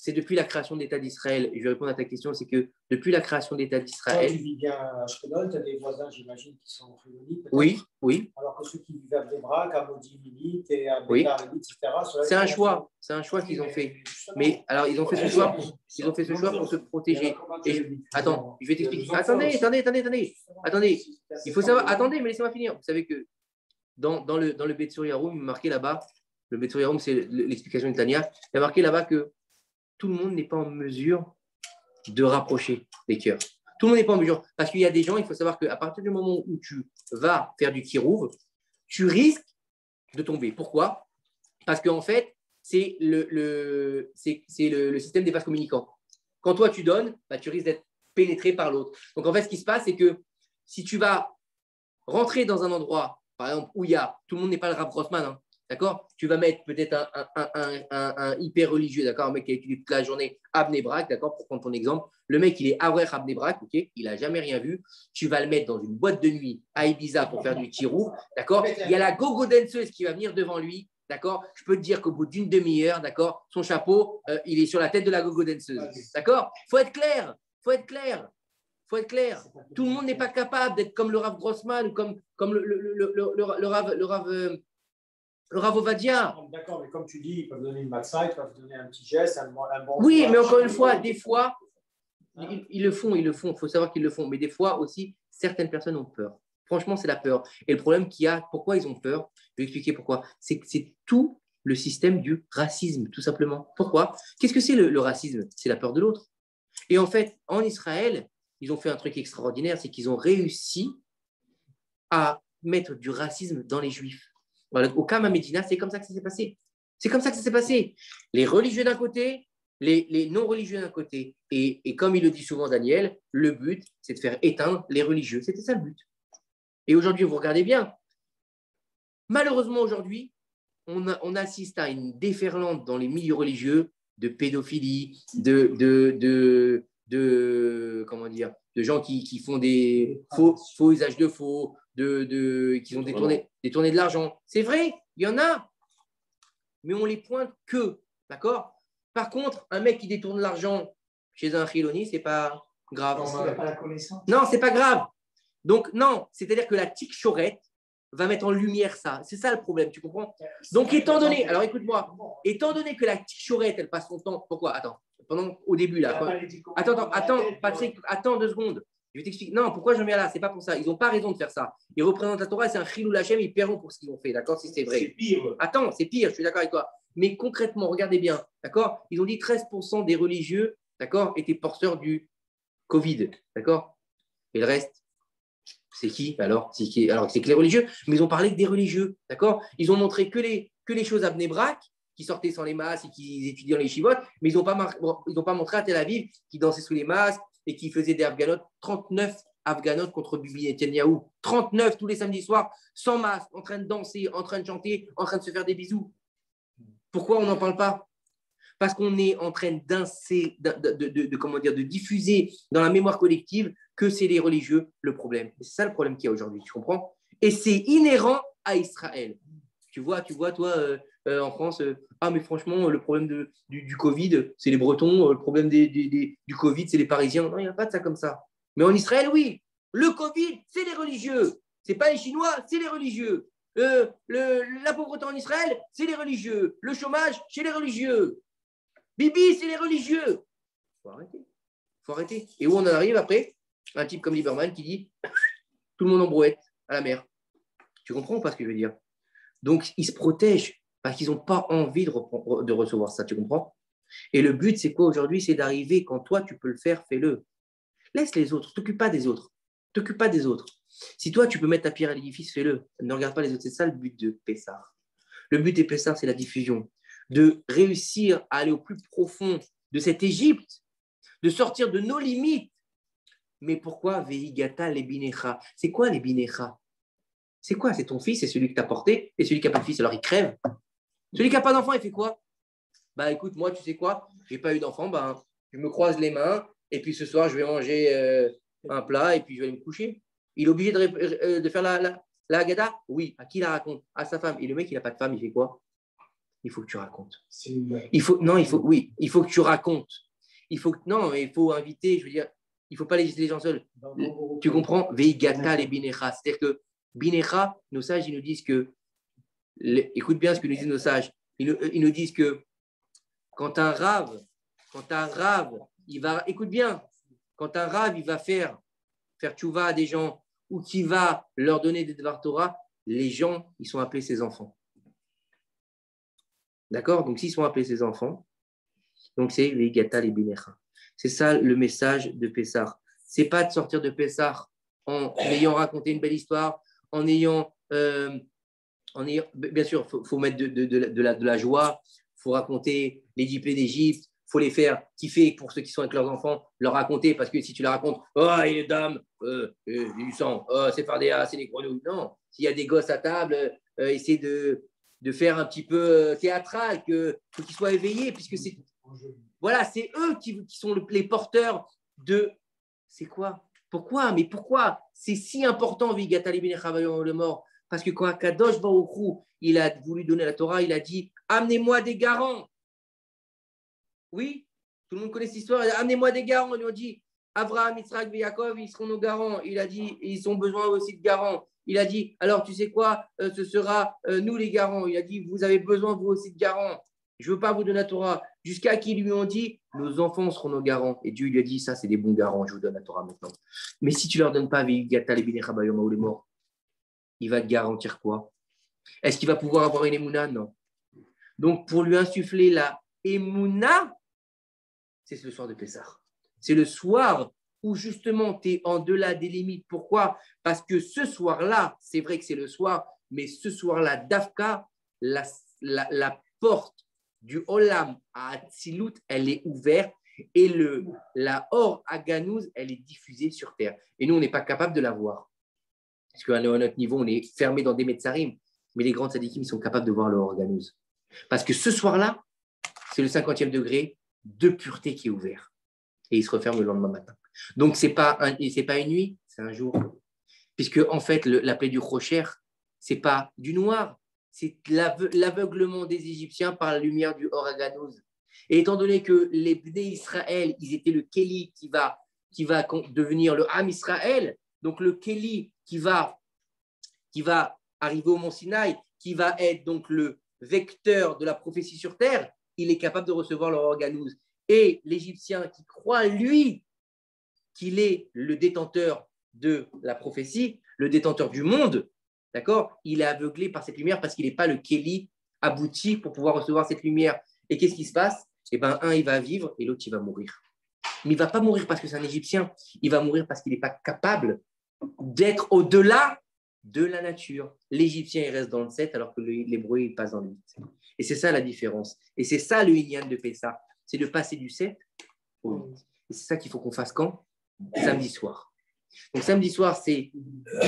c'est depuis la création de l'État d'Israël, et je vais répondre à ta question, c'est que depuis la création de l'État d'Israël… Toi, tu vis bien à Ashkelon, tu as des voisins, j'imagine, qui sont frioniques. Oui. Alors que ceux qui vivent à Bnei-Brak, à Modi-Milit et à Oui. Bétar, etc. C'est un choix qu'ils ont fait. Mais alors, ils ont fait ce choix pour se protéger. Attends, je vais t'expliquer. Attendez. Il faut savoir… Attendez, mais laissez-moi finir. Vous savez que dans le Betsur Yaroum, il est marqué là-bas, le Betsur Yaroum, c'est l'explication de Tania, il y a marqué là-bas que tout le monde n'est pas en mesure de rapprocher les cœurs. Tout le monde n'est pas en mesure. Parce qu'il y a des gens, il faut savoir qu'à partir du moment où tu vas faire du kirouv, tu risques de tomber. Pourquoi? Parce qu'en fait, c'est le système des vases communicants. Quand toi, tu donnes, tu risques d'être pénétré par l'autre. Donc, en fait, ce qui se passe, c'est que si tu vas rentrer dans un endroit, par exemple, où il y a, tout le monde n'est pas le Rav Grossman, hein, d'accord? Tu vas mettre peut-être un hyper religieux, d'accord? Un mec qui a étudié toute la journée à Bnei-Brak, d'accord? Pour prendre ton exemple. Le mec, il est Avrech à Bnei-Brak, ok? Il n'a jamais rien vu. Tu vas le mettre dans une boîte de nuit à Ibiza pour faire du tirou, d'accord? Il y a la gogo danseuse qui va venir devant lui, d'accord? Je peux te dire qu'au bout d'une demi-heure, d'accord? Son chapeau, il est sur la tête de la gogo danseuse, d'accord? Faut être clair. Tout le monde n'est pas capable d'être comme le Rav Grossman ou comme le Rav Ovadia. D'accord, mais comme tu dis, ils peuvent donner une matzah, ils peuvent donner un petit geste, un bon. Oui, mais encore une fois, des fois, ils le font. Il faut savoir qu'ils le font. Mais des fois aussi, certaines personnes ont peur. Franchement, c'est la peur. Et le problème qu'il y a, pourquoi ils ont peur, je vais expliquer pourquoi. C'est que c'est tout le système du racisme, tout simplement. Pourquoi? Qu'est-ce que c'est le racisme? C'est la peur de l'autre. Et en fait, en Israël, ils ont fait un truc extraordinaire, c'est qu'ils ont réussi à mettre du racisme dans les Juifs. Voilà, au Kama Medina, c'est comme ça que ça s'est passé. C'est comme ça que ça s'est passé. Les religieux d'un côté, les non-religieux d'un côté. Et comme il le dit souvent Daniel, le but, c'est de faire éteindre les religieux. C'était ça le but. Et aujourd'hui, vous regardez bien. Malheureusement, aujourd'hui, on assiste à une déferlante dans les milieux religieux de pédophilie, comment dire, de gens qui font des faux usages de faux, qui ont détourné de l'argent. C'est vrai, il y en a, mais on les pointe que, d'accord? Par contre, un mec qui détourne l'argent chez un chiloni, c'est pas grave. Parce qu'il n'a pas la connaissance. Non, c'est pas grave. Donc, non, c'est-à-dire que la tikhshoreth va mettre en lumière ça. C'est ça le problème, tu comprends? Donc, étant donné, alors écoute-moi, étant donné que la tikhshoreth, elle passe son temps, pourquoi? Attends, au début, là. Attends, Patrick, attends 2 secondes. Je vais t'expliquer. Non, pourquoi je mets là? C'est pas pour ça. Ils n'ont pas raison de faire ça. Ils représentent la Torah, c'est un chilou lachem, ils paieront pour ce qu'ils ont fait, d'accord? Si c'est vrai. C'est pire. Attends, c'est pire, je suis d'accord avec toi. Mais concrètement, regardez bien, d'accord? Ils ont dit 13% des religieux, d'accord, étaient porteurs du Covid, d'accord? Et le reste, c'est qui alors? Alors, c'est que les religieux, mais ils ont parlé que des religieux, d'accord? Ils ont montré que les choses à Bnei Brak, qui sortaient sans les masques et qui étudiaient dans les chivotes, mais ils n'ont pas montré à Tel Aviv qui dansait sous les masques et qui faisait des Afghanotes, 39 Afghanotes contre Bibi Netanyahou, 39 tous les samedis soirs, sans masque, en train de danser, en train de chanter, en train de se faire des bisous. Pourquoi on n'en parle pas? Parce qu'on est en train de diffuser dans la mémoire collective que c'est les religieux le problème. C'est ça le problème qu'il y a aujourd'hui, tu comprends? Et c'est inhérent à Israël. Tu vois, toi, en France, mais franchement, le problème du Covid, c'est les Bretons, le problème du Covid, c'est les Parisiens. Non, il n'y a pas de ça comme ça. Mais en Israël, oui. Le Covid, c'est les religieux. Ce n'est pas les Chinois, c'est les religieux. La pauvreté en Israël, c'est les religieux. Le chômage, c'est les religieux. Bibi, c'est les religieux. Faut arrêter. Et où on en arrive après? Un type comme Lieberman qui dit tout le monde en brouette à la mer. Tu comprends ou pas ce que je veux dire? Donc, ils se protègent parce qu'ils n'ont pas envie de recevoir ça. Tu comprends? Et le but, c'est quoi aujourd'hui? C'est d'arriver, quand toi, tu peux le faire, fais-le. Laisse les autres. T'occupe pas des autres. T'occupe pas des autres. Si toi, tu peux mettre ta pierre à l'édifice, fais-le. Ne regarde pas les autres. C'est ça le but de Pessah. Le but de Pessah, c'est la diffusion. De réussir à aller au plus profond de cette Égypte, de sortir de nos limites. Mais pourquoi Veigata les binecha? C'est quoi les binecha? C'est quoi? C'est ton fils, c'est celui que tu as porté, et celui qui n'a pas de fils, alors il crève. Celui qui n'a pas d'enfant, il fait quoi? Bah écoute, moi, tu sais quoi? Je n'ai pas eu d'enfant, je me croise les mains, et puis ce soir, je vais manger un plat, et puis je vais aller me coucher. Il est obligé de faire la Haggadah? Oui. À qui la raconte? À sa femme. Et le mec, il n'a pas de femme, il fait quoi? Il faut que tu racontes. Il faut que tu racontes. Il faut inviter, je veux dire, il ne faut pas laisser les gens seuls. Tu comprends? Veigata les binecha. C'est-à-dire que binecha, nos sages, ils nous disent que, écoute bien ce que nous disent nos sages, ils nous disent que quand un rave, écoute bien, quand un rave, il va faire tchouva à des gens ou qui va leur donner des devar Torah, les gens, ils sont appelés ses enfants. D'accord? Donc, s'ils sont appelés ses enfants, donc c'est les gata, les binecha. C'est ça le message de Pessah. C'est pas de sortir de Pessah en ayant raconté une belle histoire, en ayant bien sûr, faut mettre de la joie, faut raconter les plaies d'Égypte, faut les faire kiffer pour ceux qui sont avec leurs enfants, leur raconter, parce que si tu leur racontes, il est dame, du sang, c'est Fardéa, c'est les grenouilles. Non, s'il y a des gosses à table, essayer de faire un petit peu théâtral, faut qu'ils soient éveillés, puisque c'est eux qui sont les porteurs de. C'est quoi? Pourquoi? Mais pourquoi c'est si important, Vigatali ben Chavayon le mort? Parce que quand Kadosh Baruch Hu, il a voulu donner la Torah, il a dit amenez-moi des garants. Oui, tout le monde connaît cette histoire. Amenez-moi des garants. Ils lui ont dit Abraham, Yitzhak et Yaakov, ils seront nos garants. Il a dit ils ont besoin aussi de garants. Il a dit alors tu sais quoi, ce sera nous les garants. Il a dit vous avez besoin vous aussi de garants. Je ne veux pas vous donner la Torah. Jusqu'à qui lui ont dit nos enfants seront nos garants. Et Dieu lui a dit ça, c'est des bons garants, je vous donne la Torah maintenant. Mais si tu ne leur donnes pas, les morts, il va te garantir quoi? Est-ce qu'il va pouvoir avoir une émouna? Non. Donc, pour lui insuffler la émouna, c'est le soir de Pessah. C'est le soir où justement tu es en delà des limites. Pourquoi? Parce que ce soir-là, c'est vrai que c'est le soir, mais ce soir-là, Dafka, la porte du Olam à Atzilut, elle est ouverte et la Or à Ganouz, elle est diffusée sur terre. Et nous, on n'est pas capable de la voir. Parce qu'à notre niveau, on est fermé dans des Metzarim. Mais les grands tzadikim, ils sont capables de voir le Or à Ganouz. Parce que ce soir-là, c'est le 50e degré de pureté qui est ouvert. Et il se referme le lendemain matin. Donc, ce n'est pas une nuit, c'est un jour. Puisque, en fait, la plaie du Rocher, ce n'est pas du noir, c'est l'aveuglement des Égyptiens par la lumière du Or Haganouz. Et étant donné que les Bnei Israël, ils étaient le Kéli qui va devenir le Ham Israël, donc le Kéli qui va arriver au Mont Sinaï, qui va être donc le vecteur de la prophétie sur terre, il est capable de recevoir le Or Haganouz. Et l'Égyptien qui croit, lui, qu'il est le détenteur de la prophétie, le détenteur du monde, d'accord? Il est aveuglé par cette lumière parce qu'il n'est pas le Kéli abouti pour pouvoir recevoir cette lumière. Et qu'est-ce qui se passe? Eh bien, un, il va vivre et l'autre, il va mourir. Mais il ne va pas mourir parce que c'est un Égyptien. Il va mourir parce qu'il n'est pas capable d'être au-delà de la nature. L'Égyptien, il reste dans le 7 alors que l'Hébreu, il passe dans le 8. Et c'est ça la différence. Et c'est ça le Inyan de Pessah. C'est de passer du 7 au 8. Et c'est ça qu'il faut qu'on fasse quand? Samedi soir. Donc, samedi soir, c'est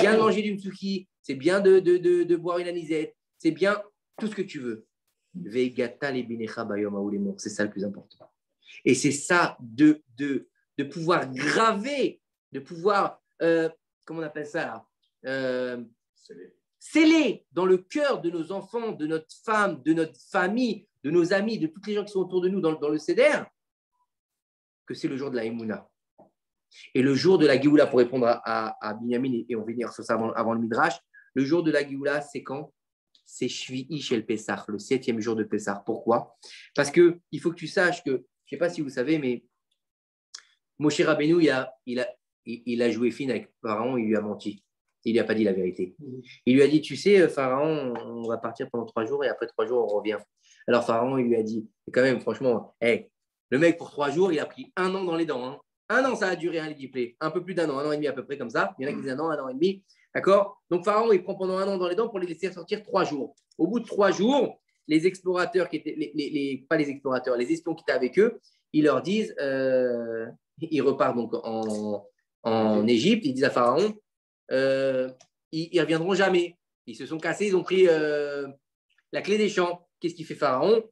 bien de manger du mtsuki, c'est bien de boire une anisette, c'est bien tout ce que tu veux. C'est ça le plus important. Et c'est ça de pouvoir graver, de pouvoir, comment on appelle ça là, sceller dans le cœur de nos enfants, de notre femme, de notre famille, de nos amis, de toutes les gens qui sont autour de nous dans le Seder, que c'est le jour de la Emouna. Et le jour de la Géoula, pour répondre à Binyamin, et on va venir sur ça avant le Midrash, le jour de la Géoula, c'est quand? C'est Shvi'i Shel Pessah, le 7e jour de Pessah. Pourquoi? Parce qu'il faut que tu saches que, je ne sais pas si vous savez, mais Moshe Rabbeinu, il a joué fine avec Pharaon, il lui a menti. Il ne lui a pas dit la vérité. Il lui a dit, tu sais, Pharaon, on va partir pendant 3 jours et après 3 jours, on revient. Alors Pharaon, il lui a dit, quand même, franchement, hey, le mec, pour 3 jours, il a pris 1 an dans les dents. Hein. 1 an, ça a duré un lidiplé. Un peu plus d'1 an, 1 an et demi à peu près comme ça. Il y en a qui disent 1 an et demi. D'accord? Donc Pharaon, il prend pendant 1 an dans les dents pour les laisser sortir 3 jours. Au bout de 3 jours, les explorateurs qui étaient, pas les explorateurs, les espions qui étaient avec eux, ils leur disent, ils repartent donc en Égypte, ils disent à Pharaon, ils ne reviendront jamais. Ils se sont cassés, ils ont pris la clé des champs. Qu'est-ce qu'il fait Pharaon?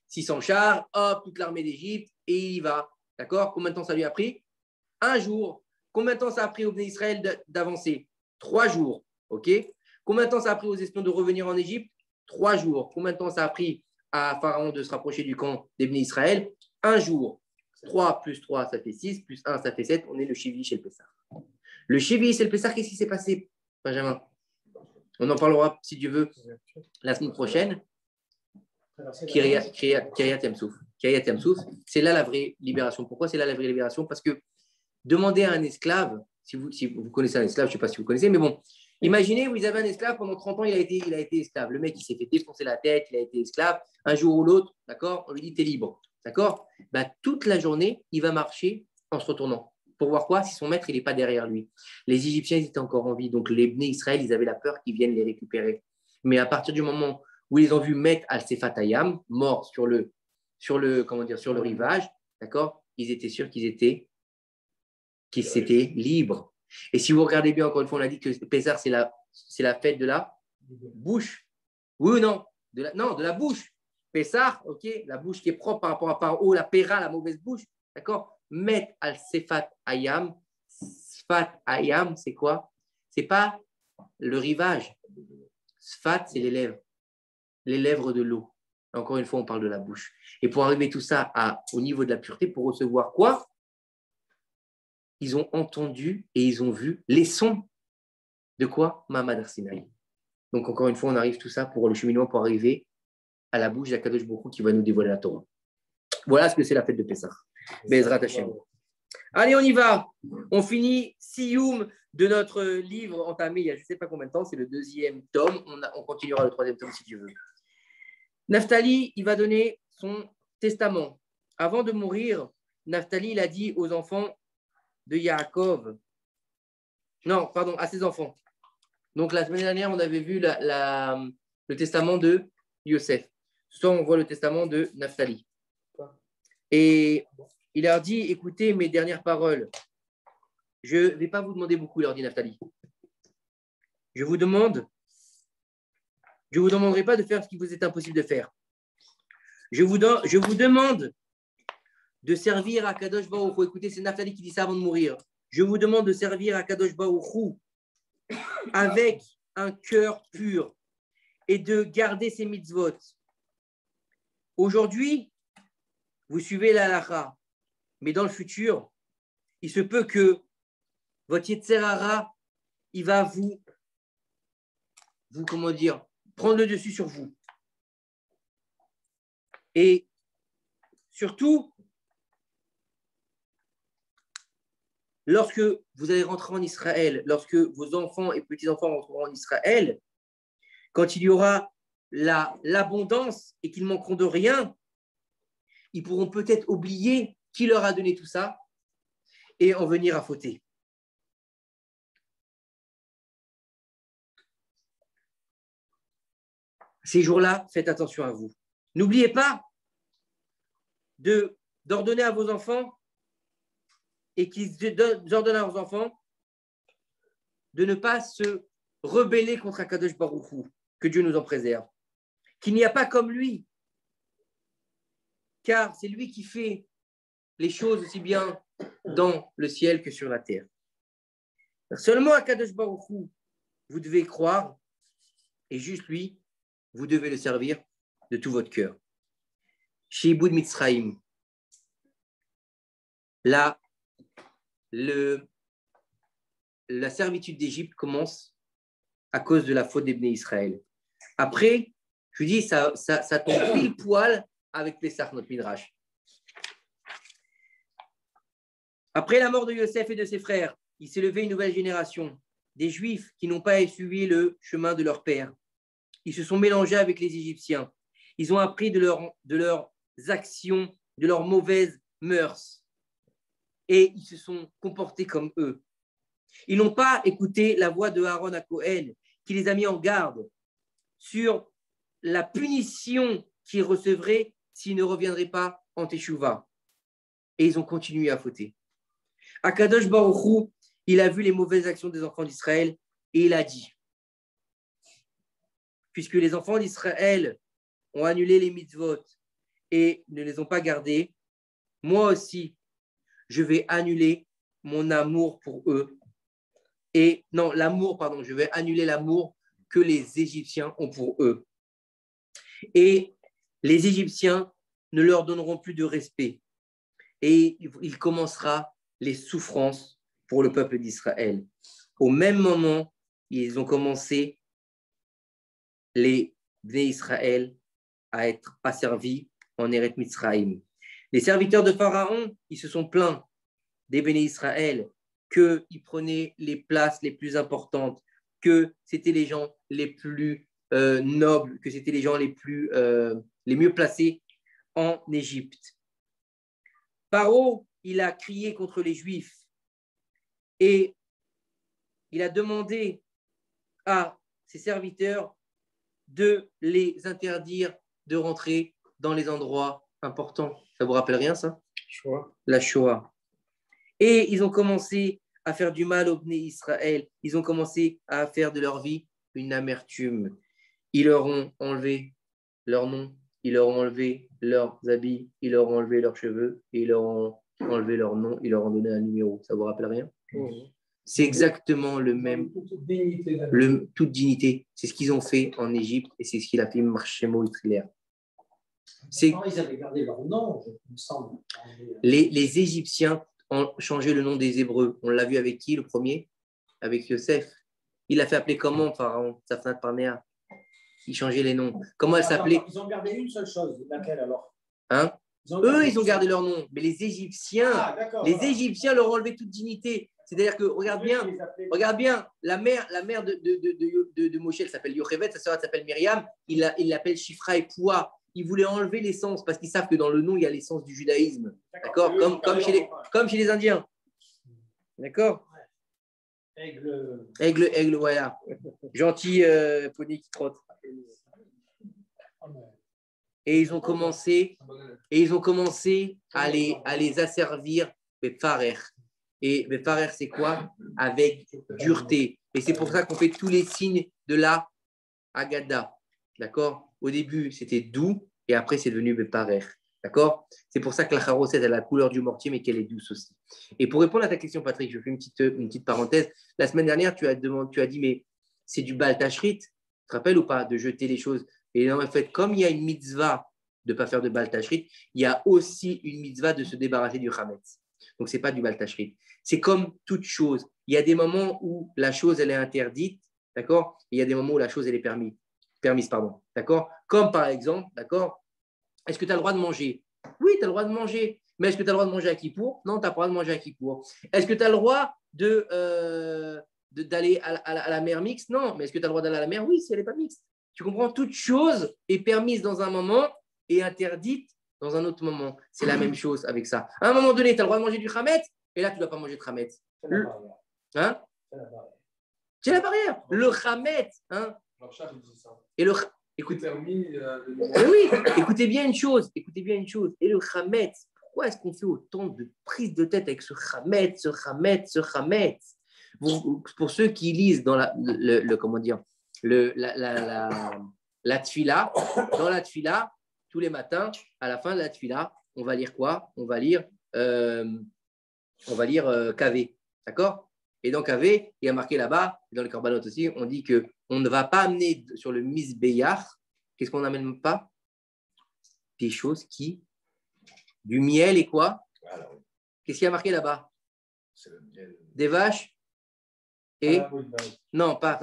600 chars, hop, toute l'armée d'Égypte, et il y va. D'accord? Combien de temps ça lui a pris? 1 jour. Combien de temps ça a pris au Bnei Israël d'avancer? 3 jours. OK? Combien de temps ça a pris aux espions de revenir en Égypte? 3 jours. Combien de temps ça a pris à Pharaon de se rapprocher du camp des Bnei Israël? 1 jour. 3 plus 3, ça fait 6, plus 1, ça fait 7. On est le Shvi'i Shel Pessah. Le Shvi'i Shel Pessah, qu'est-ce qui s'est passé, Benjamin? On en parlera, si Dieu veut, la semaine prochaine. Kiryat Yamsouf. Kiryat Yamsouf, c'est là la vraie libération. Pourquoi c'est là la vraie libération? Parce que demander à un esclave, si vous connaissez un esclave, je ne sais pas si vous connaissez, mais bon, imaginez, vous avez un esclave, pendant 30 ans, il a été esclave. Le mec, il s'est fait défoncer la tête, il a été esclave. Un jour ou l'autre, d'accord, on lui dit, t'es libre. D'accord? Toute la journée, il va marcher en se retournant. Pour voir quoi? Si son maître, il n'est pas derrière lui. Les Égyptiens, ils étaient encore en vie. Donc, les Bnei Israël, ils avaient la peur qu'ils viennent les récupérer. Mais à partir du moment où ils ont vu Met al-Sefat Hayam, mort sur le rivage, d'accord, ils étaient sûrs qu'ils étaient libres. Et si vous regardez bien, encore une fois, on a dit que Pessah, c'est la fête de la bouche. Oui ou non? De la bouche. Pessah, ok, la bouche qui est propre par rapport à Paro, la Péra, la mauvaise bouche, d'accord? Met al-Sefat Hayam. Sfat Hayam, c'est quoi? C'est pas le rivage. Sfat, c'est les lèvres de l'eau. Encore une fois, on parle de la bouche. Et pour arriver tout ça au niveau de la pureté, pour recevoir quoi? Ils ont entendu et ils ont vu les sons de quoi? Mahamad Arsinaï. Donc, encore une fois, on arrive tout ça pour le cheminement, pour arriver à la bouche d'Akadosh Baruch Hu qui va nous dévoiler la Torah. Voilà ce que c'est la fête de Pessah. Bezrat Hashem. Allez, on y va. On finit Siyum de notre livre entamé il y a je ne sais pas combien de temps, c'est le 2e tome. On continuera le 3e tome si tu veux. Naphtali, il va donner son testament. Avant de mourir, Naphtali, il a dit aux enfants de Yaakov, non, pardon, à ses enfants. Donc la semaine dernière, on avait vu le testament de Yosef. Ce soir, on voit le testament de Naphtali. Et il leur dit, écoutez mes dernières paroles. Je ne vais pas vous demander beaucoup, leur dit Naphtali. Je vous demanderai pas de faire ce qui vous est impossible de faire. Je vous demande de servir à Kadosh Baruch Hu. Écoutez, c'est Naphtali qui dit ça avant de mourir. Je vous demande de servir à Kadosh Baruch Hu avec un cœur pur et de garder ses mitzvot. Aujourd'hui, vous suivez la halakha, mais dans le futur, il se peut que votre Yetzer Hara, il va vous comment dire, prendre le dessus sur vous. Et surtout, lorsque vous allez rentrer en Israël, lorsque vos enfants et petits-enfants rentreront en Israël, quand il y aura l'abondance et qu'ils manqueront de rien, ils pourront peut-être oublier qui leur a donné tout ça et en venir à fauter. Ces jours-là, faites attention à vous. N'oubliez pas d'ordonner à vos enfants et qu'ils ordonnent à leurs enfants de ne pas se rebeller contre Akadosh Baruch Hu, que Dieu nous en préserve. Qu'il n'y a pas comme lui, car c'est lui qui fait les choses aussi bien dans le ciel que sur la terre. Seulement Akadosh Baruch Hu, vous devez croire, et juste lui, vous devez le servir de tout votre cœur. Shiboud Mitzraïm. Là, la servitude d'Égypte commence à cause de la faute des Bnei Israël. Après, je vous dis, ça tombe pile poil avec Pessah, notre Midrash. Après la mort de Yosef et de ses frères, il s'est levé une nouvelle génération, des Juifs qui n'ont pas suivi le chemin de leur père. Ils se sont mélangés avec les Égyptiens. Ils ont appris de leurs actions, de leurs mauvaises mœurs. Et ils se sont comportés comme eux. Ils n'ont pas écouté la voix de Aaron à Cohen, qui les a mis en garde sur la punition qu'ils recevraient s'ils ne reviendraient pas en Teshuvah. Et ils ont continué à fauter. Akadosh Baruch Hu, il a vu les mauvaises actions des enfants d'Israël et il a dit, puisque les enfants d'Israël ont annulé les mitzvot et ne les ont pas gardés, moi aussi, je vais annuler mon amour pour eux. Je vais annuler l'amour que les Égyptiens ont pour eux. Et les Égyptiens ne leur donneront plus de respect. Et il commencera les souffrances pour le peuple d'Israël. Au même moment, ils ont commencé, les Bnei Israël, à être asservis en Eret Mitzraïm. Les serviteurs de Pharaon, ils se sont plaints des Bnei Israël qu'ils prenaient les places les plus importantes, que c'était les gens les plus nobles, que c'était les gens les mieux placés en Égypte. Pharaon, il a crié contre les Juifs et il a demandé à ses serviteurs de les interdire de rentrer dans les endroits importants. Ça vous rappelle rien, ça? Shoah. La Shoah. Et ils ont commencé à faire du mal aux Bnei Israël. Ils ont commencé à faire de leur vie une amertume. Ils leur ont enlevé leur nom, ils leur ont enlevé leurs habits, ils leur ont enlevé leurs cheveux, et ils leur ont enlevé leur nom, ils leur ont donné un numéro. Ça vous rappelle rien? C'est exactement le même, toute dignité. C'est ce qu'ils ont fait en Égypte et c'est ce qu'il a fait Marchemo Hitler. Ils avaient gardé leur nom, il me semble. Les Égyptiens ont changé le nom des Hébreux. On l'a vu avec qui le premier? Avec Yosef. Il l'a fait appeler comment, Pharaon? Safnat Parnéa. Il changeait les noms. Comment elle s'appelait? Ils ont gardé une seule chose. Laquelle alors? Hein? Eux, ils ont gardé leur nom. Mais les Égyptiens, Égyptiens leur ont enlevé toute dignité. C'est-à-dire que, regarde bien, la mère de Moshe, elle s'appelle Yochevet, sa sœur elle s'appelle Myriam, il l'appelle Shifra et Poua. Il voulait enlever l'essence parce qu'ils savent que dans le nom, il y a l'essence du judaïsme. D'accord, comme chez les Indiens. D'accord. Aigle, voilà. Gentil poney qui trotte. Et ils ont commencé à les asservir Befarer. Et Befarer, c'est quoi? Avec dureté. Et c'est pour ça qu'on fait tous les signes de la Haggadah. D'accord? Au début, c'était doux et après, c'est devenu Befarer. D'accord? C'est pour ça que la charosette a la couleur du mortier, mais qu'elle est douce aussi. Et pour répondre à ta question, Patrick, je fais une petite parenthèse. La semaine dernière, tu as dit, mais c'est du Baal Tashrit. Tu te rappelles ou pas de jeter les choses? Et en fait, comme il y a une mitzvah de ne pas faire de Baal Tashrit, il y a aussi une mitzvah de se débarrasser du Hametz. Donc, ce n'est pas du Baal Tashrit. C'est comme toute chose. Il y a des moments où la chose, elle est interdite, d'accord? Et il y a des moments où la chose, elle est permise, d'accord? Comme par exemple, d'accord? Est-ce que tu as le droit de manger? Oui, tu as le droit de manger. Mais est-ce que tu as le droit de manger à Kippour? Non, tu n'as pas le droit de manger à Kippour. Est-ce que tu as le droit d'aller à la mer mixte? Non. Mais est-ce que tu as le droit d'aller à la mer? Oui, si elle n'est pas mixte. Tu comprends? Toute chose est permise dans un moment et interdite dans un autre moment. C'est la même chose avec ça. À un moment donné, tu as le droit de manger du chametz et là, tu ne dois pas manger de chametz. Hein? C'est la barrière. Le chametz. Hein? Et le Écoutez, oui, écoutez bien une chose. Et le chametz, pourquoi est-ce qu'on fait autant de prises de tête avec ce chametz? Pour ceux qui lisent dans la tfila, dans la tfila, tous les matins, à la fin de la tfila, on va lire quoi? On va lire Kavé, d'accord? Et dans Kavé, il y a marqué là-bas, dans les Korbanot aussi, on dit qu'on ne va pas amener sur le Misbeyach. Qu'est-ce qu'on n'amène pas? Des choses qui... Du miel et quoi? Qu'est-ce qu'il y a marqué là-bas? Des vaches et... Non, pas...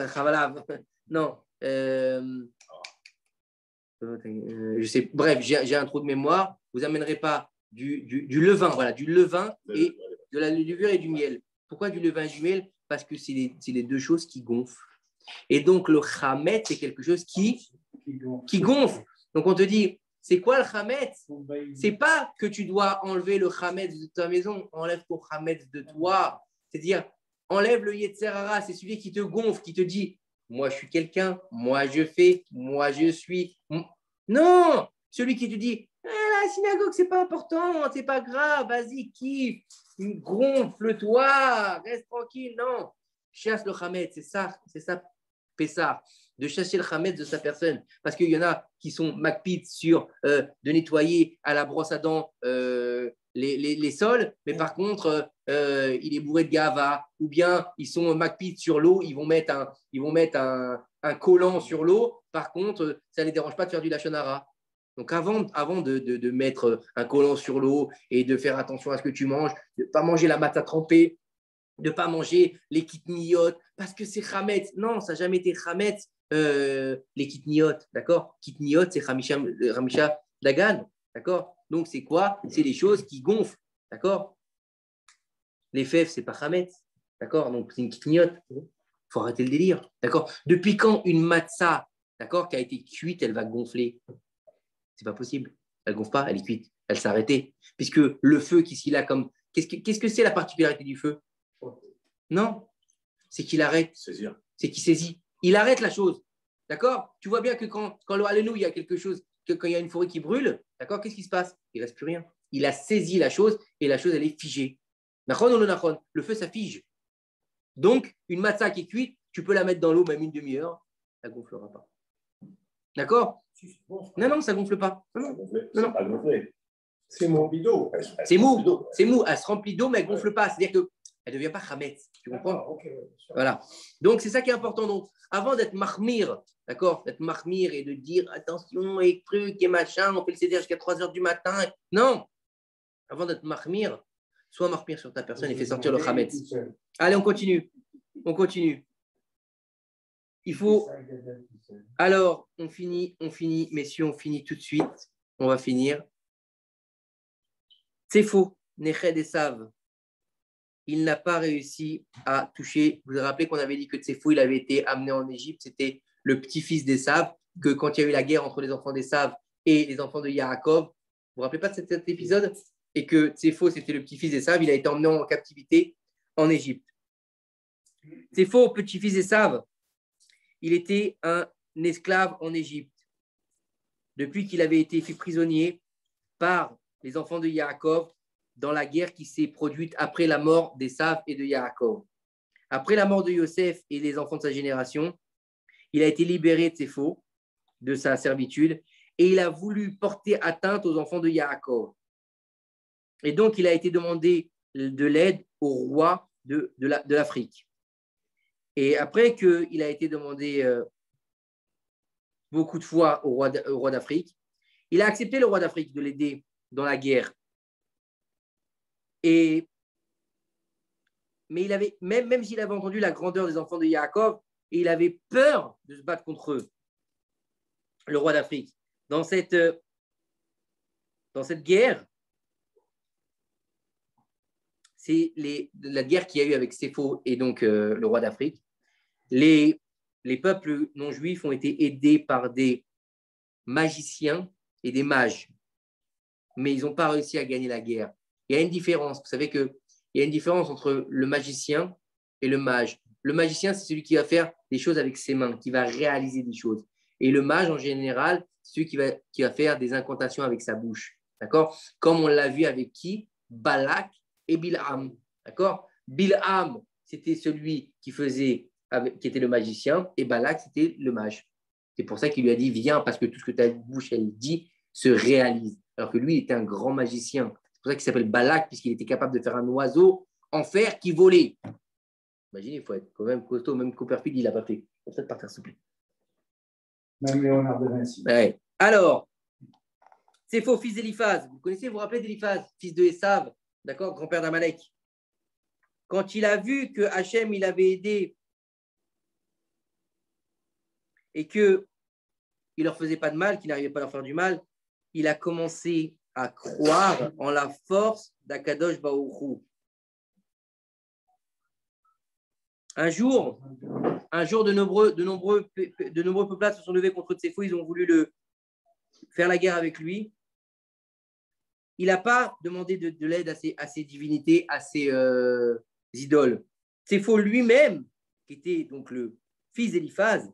Non. Je sais... Bref, j'ai un trou de mémoire. Vous n'amènerez pas du levain, voilà, du levain et de la levure et du miel. Pourquoi du levain et du miel? Parce que c'est les deux choses qui gonflent. Et donc, le chametz, c'est quelque chose qui gonfle. Donc, on te dit, c'est quoi le chametz? C'est pas que tu dois enlever le chametz de ta maison, enlève ton chametz de toi. C'est-à-dire, enlève le yetzer hara, c'est celui qui te gonfle, qui te dit, moi, je suis quelqu'un, moi, je fais, moi, je suis. Non! Celui qui te dit, la synagogue, c'est pas important, c'est pas grave, vas-y, kiffe, gonfle-toi, reste tranquille. Non, chasse le chametz, c'est ça, Pessah, de chasser le chametz de sa personne. Parce qu'il y en a qui sont makpid sur de nettoyer à la brosse à dents les sols, mais par contre, il est bourré de gava, ou bien ils sont makpid sur l'eau, ils vont mettre un collant sur l'eau, par contre, ça ne les dérange pas de faire du lachon hara. Donc, avant de mettre un collant sur l'eau et de faire attention à ce que tu manges, de ne pas manger la matzah trempée, de ne pas manger les kitniyot, parce que c'est chametz. Non, ça n'a jamais été chametz, les kitniyot, d'accord? Kitniyot, c'est Hamisha Dagan, d'accord? Donc, c'est quoi? C'est les choses qui gonflent, d'accord? Les fèves, c'est pas chametz, d'accord? Donc, c'est une kitniyot. Il faut arrêter le délire, d'accord? Depuis quand une matzah, d'accord, qui a été cuite, elle va gonfler? C'est pas possible. Elle ne gonfle pas, elle est cuite. Elle s'est arrêtée. Puisque le feu, qu'est-ce que c'est la particularité du feu? Non. C'est qu'il arrête. Saisir. C'est qu'il saisit. Il arrête la chose. D'accord? Tu vois bien que quand le Halenou, il y a quelque chose, quand il y a une forêt qui brûle, d'accord, qu'est-ce qui se passe? Il ne reste plus rien. Il a saisi la chose et la chose, elle est figée. Nachon ou non nachon? Le feu, ça fige. Donc, une matzah qui est cuite, tu peux la mettre dans l'eau même une demi-heure, elle ne gonflera pas. D'accord? Non, ça ne gonfle pas. Non. C'est mou. C'est mou. Elle se remplit d'eau, mais elle ne gonfle pas. C'est-à-dire qu'elle ne devient pas chametz. Tu comprends? Voilà. Donc, c'est ça qui est important. Donc, avant d'être mahmir, d'accord? D'être mahmir et de dire attention et trucs et machin, on fait le CDR jusqu'à 3 heures du matin. Non. Avant d'être mahmir, sois mahmir sur ta personne et fais sortir le chametz. Allez, on continue. Il faut. Alors, on finit, messieurs, on finit tout de suite. On va finir. C'est faux. Neched Esav. il n'a pas réussi à toucher. Vous vous rappelez qu'on avait dit que Tsefo, il avait été amené en Égypte, c'était le petit-fils d'Esav, que quand il y a eu la guerre entre les enfants d'Esav et les enfants de Yaakov, vous vous rappelez pas de cet épisode? Et que Tsefo, c'était le petit-fils d'Esav, il a été emmené en captivité en Égypte. Tsefo, petit-fils d'Esav, il était un esclave en Égypte. Depuis qu'il avait été fait prisonnier par les enfants de Yaakov dans la guerre qui s'est produite après la mort d'Esav et de Yaakov. Après la mort de Yosef et des enfants de sa génération, il a été libéré de Tsefo, de sa servitude, et il a voulu porter atteinte aux enfants de Yaakov. Et donc, il a été demandé de l'aide au roi de l'Afrique. Et après qu'il a été demandé beaucoup de fois au roi d'Afrique, il a accepté le roi d'Afrique de l'aider dans la guerre. Mais il avait, même s'il avait entendu la grandeur des enfants de Yaakov, et il avait peur de se battre contre eux, le roi d'Afrique. Dans cette guerre, c'est la guerre qu'il y a eu avec Sépho et donc le roi d'Afrique. Les peuples non juifs ont été aidés par des magiciens et des mages, mais ils n'ont pas réussi à gagner la guerre. Il y a une différence. Vous savez qu'il y a une différence entre le magicien et le mage. Le magicien, c'est celui qui va faire des choses avec ses mains, qui va réaliser des choses. Et le mage, en général, c'est celui qui va faire des incantations avec sa bouche. D'accord? Comme on l'a vu avec qui? Balak et Bilham. D'accord? Bilham, c'était celui qui était le magicien, et Balak, c'était le mage. C'est pour ça qu'il lui a dit, viens, parce que tout ce que ta bouche, elle dit, se réalise. Alors que lui, il était un grand magicien. C'est pour ça qu'il s'appelle Balak, puisqu'il était capable de faire un oiseau en fer qui volait. Imaginez, il faut être quand même costaud, même Copperfield, il n'a pas fait. Pour ça, partir, s'il vous plaît. Même Léonard de Vinci. Ouais. Alors, c'est faux, fils d'Éliphaz. Vous connaissez, vous vous rappelez d'Éliphaz, fils de Esav, d'accord, grand-père d'Amalek. Quand il a vu que Hachem, il avait aidé et qu'il ne leur faisait pas de mal, qu'il n'arrivait pas à leur faire du mal, il a commencé à croire en la force d'Akadosh Baruch Hu. Un jour, de nombreux peuplades se sont levés contre Tsefo, ils ont voulu faire la guerre avec lui. Il n'a pas demandé de l'aide à ses divinités, à ses idoles. Tsefo lui-même, qui était donc le fils d'Éliphaz,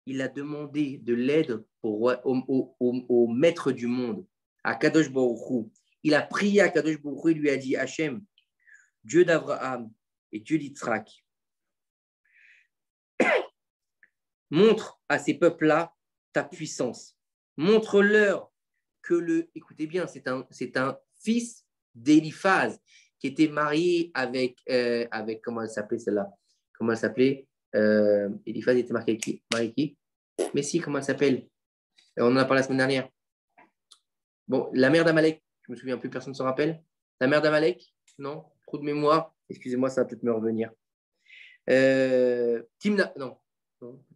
il a demandé de l'aide au maître du monde, à Kadosh Baruch Hu. Il a prié à Kadosh Baruch Hu et lui a dit, Hachem, Dieu d'Abraham et Dieu d'Yitzhak, montre à ces peuples-là ta puissance. Montre-leur que écoutez bien, c'est un fils d'Éliphaz qui était marié avec comment elle s'appelait celle-là? Comment elle s'appelait? Éliphaz était marié qui? Mais si, comment elle s'appelle? On en a parlé la semaine dernière. Bon, la mère d'Amalek, je me souviens plus, personne ne s'en rappelle. La mère d'Amalek? Non, trou de mémoire. Excusez-moi, ça va peut-être me revenir. Timna, non,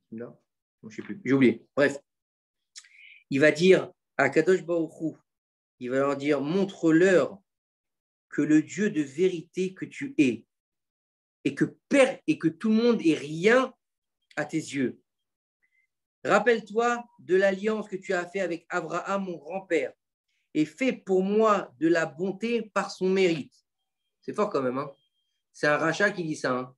Timna, non, je ne sais plus, j'ai oublié. Bref, il va dire à Kadosh Baruch Hu, il va leur dire, montre-leur que le Dieu de vérité que tu es et que tout le monde est rien à tes yeux. Rappelle-toi de l'alliance que tu as fait avec Abraham, mon grand-père, et fais pour moi de la bonté par son mérite. C'est fort quand même, hein? C'est un rachat qui dit ça. Hein?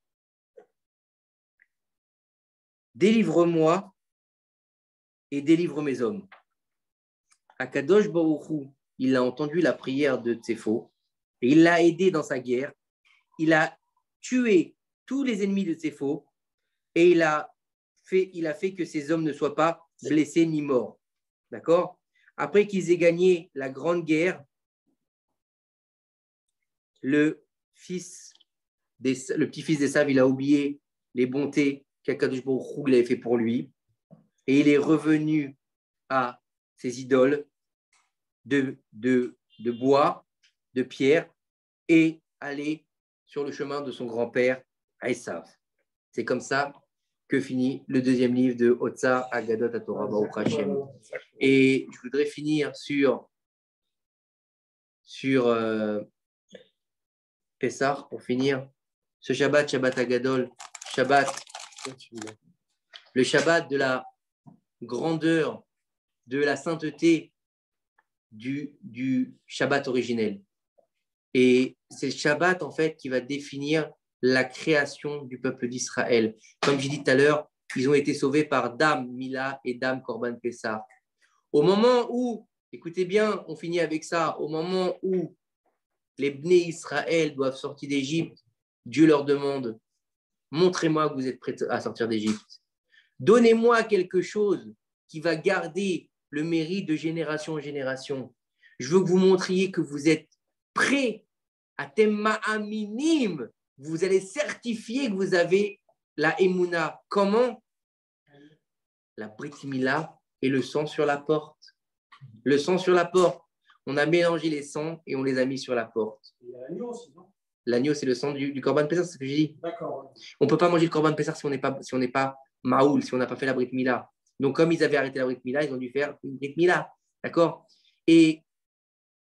Délivre-moi et délivre mes hommes. Akadosh Baruch Hu, il a entendu la prière de Tsefo et il l'a aidé dans sa guerre. Il a tué tous les ennemis de Tsefo et il a fait que ces hommes ne soient pas blessés ni morts. D'accord? Après qu'ils aient gagné la grande guerre, le petit-fils d'Esav, il a oublié les bontés qu'Akadosh Baruch Hu avait fait pour lui et il est revenu à ses idoles de bois, de pierre et aller sur le chemin de son grand-père Esav. C'est comme ça que finit le deuxième livre de Otsar Agadot HaTorah Baruch Hashem. Et je voudrais finir sur Pessah, pour finir, ce Shabbat, Shabbat Agadol, Shabbat, le Shabbat de la grandeur, de la sainteté du Shabbat originel. Et c'est le Shabbat, en fait, qui va définir la création du peuple d'Israël. Comme j'ai dit tout à l'heure, ils ont été sauvés par Dam Mila et Dam Korban Pessah. Au moment où, écoutez bien, on finit avec ça, au moment où les Bnei Israël doivent sortir d'Égypte, Dieu leur demande, montrez-moi que vous êtes prêts à sortir d'Égypte. Donnez-moi quelque chose qui va garder le mérite de génération en génération. Je veux que vous montriez que vous êtes prêts à Temma Aminim. Vous allez certifier que vous avez la Emouna. Comment? La Brit Mila et le sang sur la porte. Le sang sur la porte. On a mélangé les sangs et on les a mis sur la porte. L'agneau aussi, non? L'agneau, c'est le sang du Korban Pessah, c'est ce que j'ai dit. D'accord. On ne peut pas manger le Korban Pessah si on n'est pas Maoul, si on n'a pas fait la Brit Mila. Donc, comme ils avaient arrêté la Brit Mila, ils ont dû faire une Brit Mila. D'accord? Et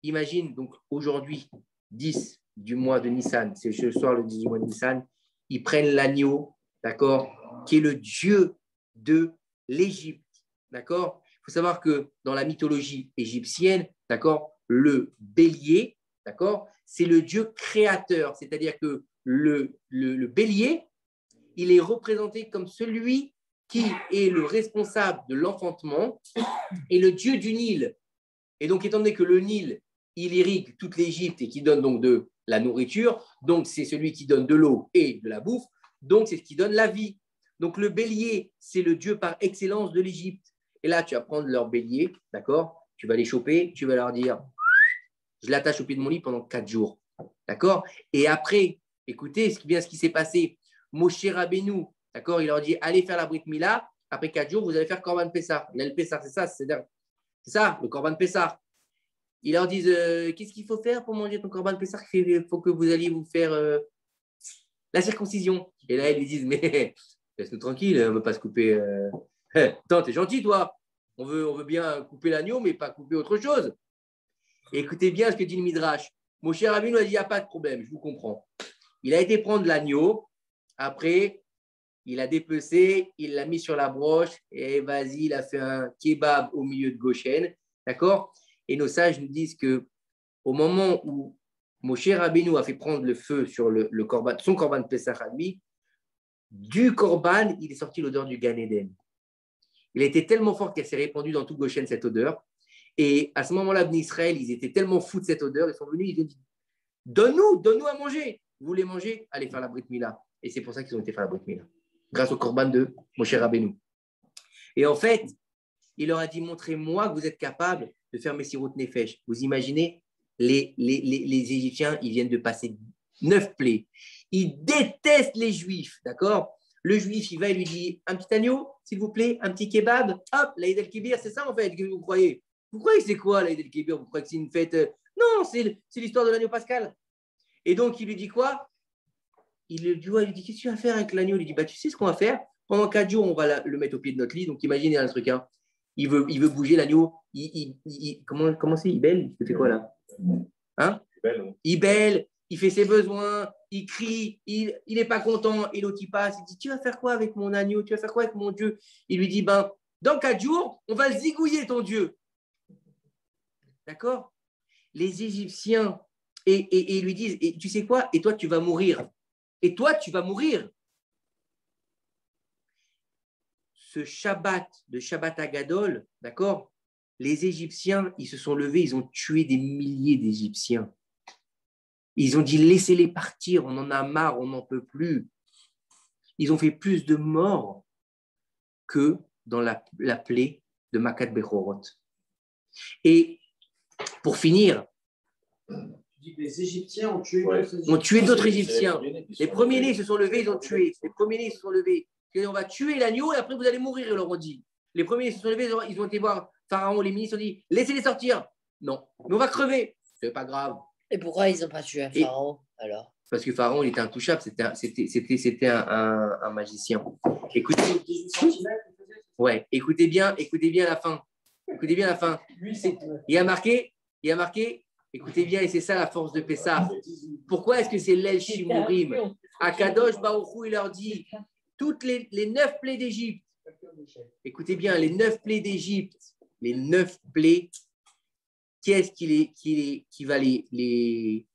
imagine, donc aujourd'hui, 10 du mois de Nissan, c'est ce soir le 10 du mois de Nissan, ils prennent l'agneau, d'accord, qui est le dieu de l'Égypte. D'accord? Il faut savoir que dans la mythologie égyptienne, d'accord, le bélier, d'accord, c'est le dieu créateur. C'est-à-dire que le bélier, il est représenté comme celui qui est le responsable de l'enfantement et le dieu du Nil. Et donc, étant donné que le Nil, il irrigue toute l'Égypte et qui donne donc de la nourriture, donc c'est celui qui donne de l'eau et de la bouffe, donc c'est ce qui donne la vie. Donc, le bélier, c'est le dieu par excellence de l'Égypte. Et là, tu vas prendre leur bélier, d'accord? Tu vas les choper, tu vas leur dire, je l'attache au pied de mon lit pendant 4 jours, d'accord? Et après, écoutez bien ce qui s'est passé. Moshe Rabbeinu, d'accord, il leur dit, allez faire la Brit Mila. Après 4 jours, vous allez faire Korban Pessah. Le Pessah, c'est ça, le Korban Pessah. Ils leur disent, qu'est-ce qu'il faut faire pour manger ton Korban Pessah? Il faut que vous alliez vous faire la circoncision. Et là, ils lui disent, mais laisse-nous tranquille, on ne veut pas se couper. Attends, t'es gentil, toi. On veut bien couper l'agneau, mais pas couper autre chose. Et écoutez bien ce que dit le Midrash. Mon cher Rabbeinu a dit, il n'y a pas de problème, je vous comprends. Il a été prendre l'agneau, après, il a dépecé, il l'a mis sur la broche, et vas-y, il a fait un kebab au milieu de Goshen, d'accord? Et nos sages nous disent qu'au moment où Moshe Rabbeinu a fait prendre le feu sur le korban, son korban Pessah à lui, du korban, il est sorti l'odeur du Gan Eden. Il a été tellement fort qu'elle s'est répandue dans tout Goshen, cette odeur. Et à ce moment-là, Bnei Israël, ils étaient tellement fous de cette odeur, ils sont venus, ils ont dit, donne-nous à manger. Vous voulez manger? Allez faire la Brit Mila. Et c'est pour ça qu'ils ont été faire la Brit Mila, grâce au korban de Moshe Rabbeinu. Et en fait, il leur a dit, montrez-moi que vous êtes capable de faire Messirut Nefesh. Vous imaginez, les Égyptiens, ils viennent de passer 9 plaies. Ils détestent les Juifs, d'accord? Le Juif, il va et lui dit, un petit agneau, s'il vous plaît, un petit kebab. Hop, l'Aïd el-Kibir, c'est ça en fait que vous croyez. Vous croyez que c'est quoi l'Aïd el-Kibir? Vous croyez que c'est une fête? Non, c'est l'histoire de l'agneau pascal. Et donc, il lui dit quoi? Il lui dit, qu'est-ce que tu vas faire avec l'agneau? Il lui dit, bah, tu sais ce qu'on va faire? Pendant 4 jours, on va le mettre au pied de notre lit. Donc, imaginez un truc, hein. Il veut bouger l'agneau. Comment c'est? Il bêle? Il fait quoi là? Hein? Il bêle, il fait ses besoins, il crie, il n'est pas content. Et l'autre, il passe, il dit, tu vas faire quoi avec mon agneau? Tu vas faire quoi avec mon Dieu? Il lui dit, ben, dans 4 jours, on va zigouiller ton Dieu. D'accord? Les Égyptiens, et ils lui disent, et tu sais quoi? Et toi, tu vas mourir. Et toi, tu vas mourir. Ce Shabbat, de Shabbat Agadol, d'accord? Les Égyptiens, ils se sont levés, ils ont tué des milliers d'Égyptiens. Ils ont dit, laissez-les partir, on en a marre, on n'en peut plus. Ils ont fait plus de morts que dans la plaie de Makat Bechorot. Et pour finir, Les Égyptiens ont tué d'autres Égyptiens. Les premiers-nés se sont levés, ils ont tué. Les premiers-nés se sont levés. Et on va tuer l'agneau et après vous allez mourir, ils leur ont dit. Les premiers se sont levés, ils ont été voir Pharaon, les ministres ont dit, laissez-les sortir. Non, mais on va crever. C'est pas grave. Et pourquoi ils n'ont pas tué un pharaon alors? Parce que Pharaon, il était intouchable, c'était un magicien. Écoutez, ouais, écoutez bien la fin. Écoutez bien la fin. Il y a marqué, Écoutez bien, et c'est ça la force de Pessah. Pourquoi est-ce que c'est l'El Shimurim? Akadosh Baruch Hu, il leur dit toutes les 9 plaies d'Égypte. Écoutez bien, les 9 plaies d'Égypte, les 9 plaies, qui est-ce qui va les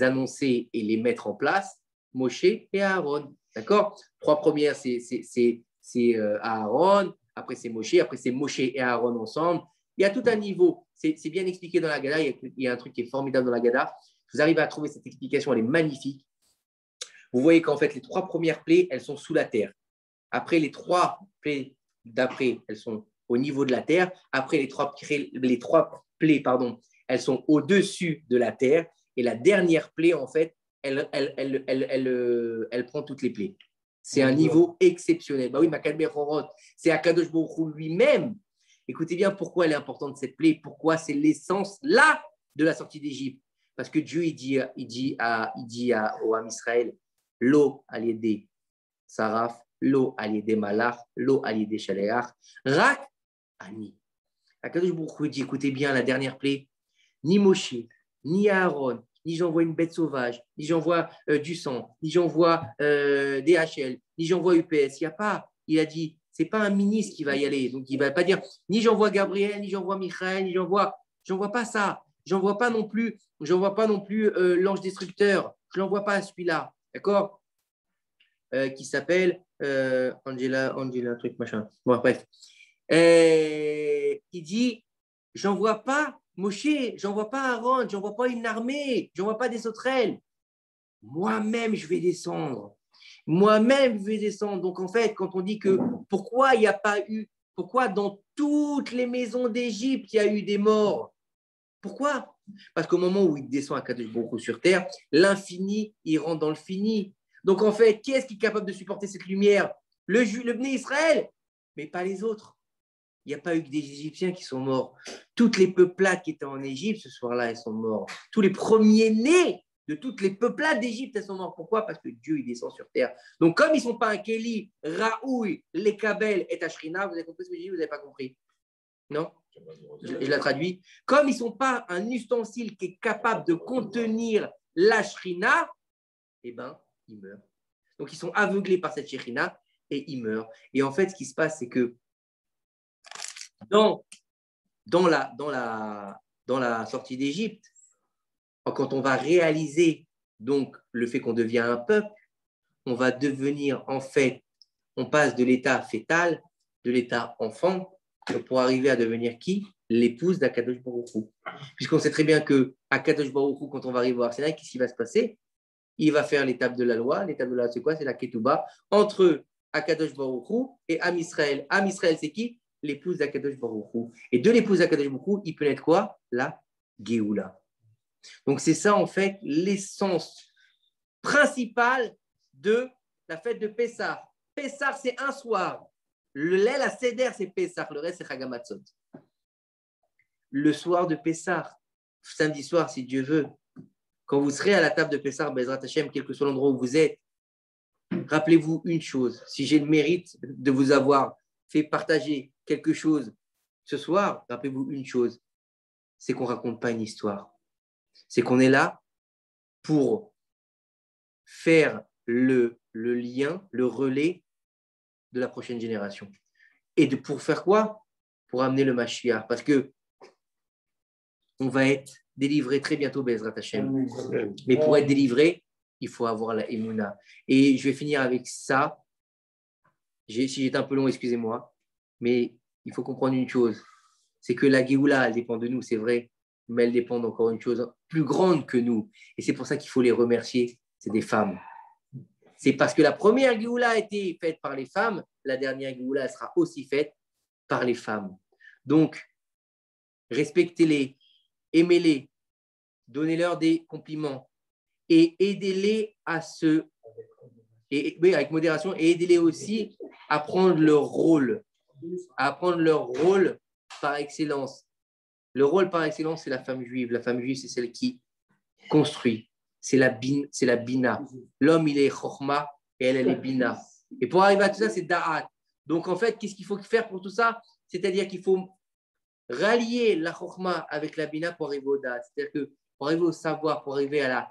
annoncer et les mettre en place? Moshe et Aaron. D'accord? 3 premières, c'est Aaron, après c'est Moshe, après c'est Moshe et Aaron ensemble. Il y a tout un niveau. C'est bien expliqué dans la Gada. Il y a un truc qui est formidable dans la Gada. Vous arrivez à trouver cette explication, elle est magnifique. Vous voyez qu'en fait, les 3 premières plaies, elles sont sous la terre. Après, les 3 plaies d'après, elles sont au niveau de la terre. Après, les trois plaies, elles sont au-dessus de la terre. Et la dernière plaie, en fait, elle prend toutes les plaies. C'est un niveau exceptionnel. Bah oui, Makadbe Chorot, c'est Akadosh Baruch Hu lui-même. Écoutez bien pourquoi elle est importante, cette plaie. Pourquoi c'est l'essence là de la sortie d'Égypte. Parce que Dieu, il dit au Ham Israël, l'eau à l'aider Saraf, l'eau à l'aider Malach, l'eau à l'aider Shaleach, Rak Ani. Akadosh Baruch Hu dit, écoutez bien la dernière plaie, ni Moshe, ni Aaron, ni j'envoie une bête sauvage, ni j'envoie du sang, ni j'envoie DHL, ni j'envoie UPS. Il n'y a pas, il a dit, ce n'est pas un ministre qui va y aller. Donc il ne va pas dire, ni j'envoie Gabriel, ni j'envoie Michael, ni j'envoie pas ça. J'envoie pas non plus l'ange destructeur. Je ne l'envoie pas à celui-là. D'accord? Qui s'appelle Angela, truc machin. Bon, bref. Il dit, j'envoie pas Moshe, j'envoie pas Aaron, j'envoie pas une armée, j'envoie pas des sauterelles. Moi-même, je vais descendre. Moi-même, je vais descendre. Donc, en fait, quand on dit que pourquoi il n'y a pas eu, pourquoi dans toutes les maisons d'Égypte, il y a eu des morts? Pourquoi? Parce qu'au moment où il descend à Kadosh Baruch Hu sur terre, l'infini, il rentre dans le fini. Donc, en fait, qui est-ce qui est capable de supporter cette lumière? Le Bnei Israël, mais pas les autres. Il n'y a pas eu que des Égyptiens qui sont morts. Toutes les peuplades qui étaient en Égypte, ce soir-là, elles sont morts. Tous les premiers-nés de toutes les peuplades d'Égypte, elles sont morts. Pourquoi? Parce que Dieu, il descend sur terre. Donc, comme ils ne sont pas un Kéli, Raoui, Lekabel et Tashrina, vous avez compris ce que j'ai dit? Vous n'avez pas compris? Non? Je la traduis. Comme ils ne sont pas un ustensile qui est capable de contenir la Shrina, eh bien, ils meurent. Donc, ils sont aveuglés par cette Shrina et ils meurent. Et en fait, ce qui se passe, c'est que dans la sortie d'Égypte, quand on va réaliser donc le fait qu'on devient un peuple, on va devenir en fait, on passe de l'état fœtal, de l'état enfant, pour arriver à devenir qui? L'épouse d'Akadosh Baruch Hu. Puisqu'on sait très bien que Akadosh Baruch Hu, quand on va arriver au Arsena, qu'est-ce qui va se passer? Il va faire l'étape de la loi. L'étape de la loi, c'est quoi? C'est la Ketouba entre Akadosh Baruch Hu et Am Israël. Am Israël, c'est qui? L'épouse d'Akadosh Baruch Hu. Et de l'épouse d'Akadosh Baruch Hu, il peut naître quoi? La Géoula. Donc, c'est ça, en fait, l'essence principale de la fête de Pessah. Pessah, c'est un soir. Le lait, la Seder, c'est Pessah. Le reste, c'est Chagamatzot. Le soir de Pessah, samedi soir, si Dieu veut, quand vous serez à la table de Pessah, Bezrat Hashem, quel que soit l'endroit où vous êtes, rappelez-vous une chose. Si j'ai le mérite de vous avoir fait partager quelque chose ce soir, rappelez-vous une chose. C'est qu'on ne raconte pas une histoire. C'est qu'on est là pour faire le lien, le relais de la prochaine génération. Et pour faire quoi? Pour amener le Mashiach. Parce que on va être délivré très bientôt, Bezrat Hashem. Mais pour être délivré, il faut avoir la Emouna. Et je vais finir avec ça. Si j'étais un peu long, excusez-moi. Mais il faut comprendre une chose. C'est que la Géoula, elle dépend de nous, c'est vrai. Mais elle dépend d'encore une chose plus grande que nous. Et c'est pour ça qu'il faut les remercier. C'est des femmes. C'est parce que la première Géoula a été faite par les femmes, la dernière Géoula sera aussi faite par les femmes. Donc, respectez-les, aimez-les, donnez-leur des compliments et aidez-les à oui, avec modération, et aidez-les aussi à prendre leur rôle, par excellence. Le rôle par excellence, c'est la femme juive. La femme juive, c'est celle qui construit. C'est la bina. L'homme, il est chokhma et elle est bina. Et pour arriver à tout ça, c'est da'at. Donc, en fait, qu'est-ce qu'il faut faire pour tout ça? C'est-à-dire qu'il faut rallier la chokhma avec la bina pour arriver au date. C'est-à-dire que pour arriver au savoir, pour arriver à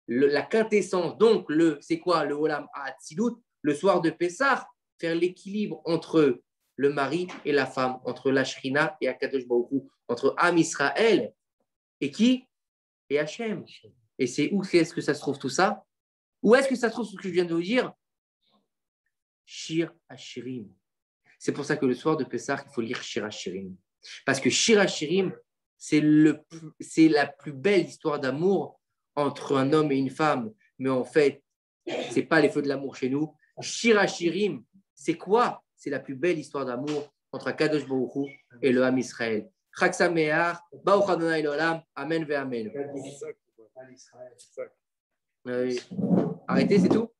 la quintessence, donc c'est quoi le Olam Ha'atzilut, le soir de Pessah, faire l'équilibre entre le mari et la femme, entre la Shrina et Akadosh Baruch Hu, entre Am Israël et qui? Et Hachem. Et c'est où est-ce que ça se trouve tout ça? Où est-ce que ça se trouve ce que je viens de vous dire? Shir Hashirim. C'est pour ça que le soir de Pessah, il faut lire Shir Hashirim. Parce que Shir Hashirim, c'est la plus belle histoire d'amour entre un homme et une femme. Mais en fait, ce n'est pas les feux de l'amour chez nous. Shir Hashirim, c'est quoi? C'est la plus belle histoire d'amour entre Kadosh Baruch Hu et le Ham Israël. Chag Sameach, Baruch Adonai l'Olam, Amen ve Amen. Arrêtez, c'est tout?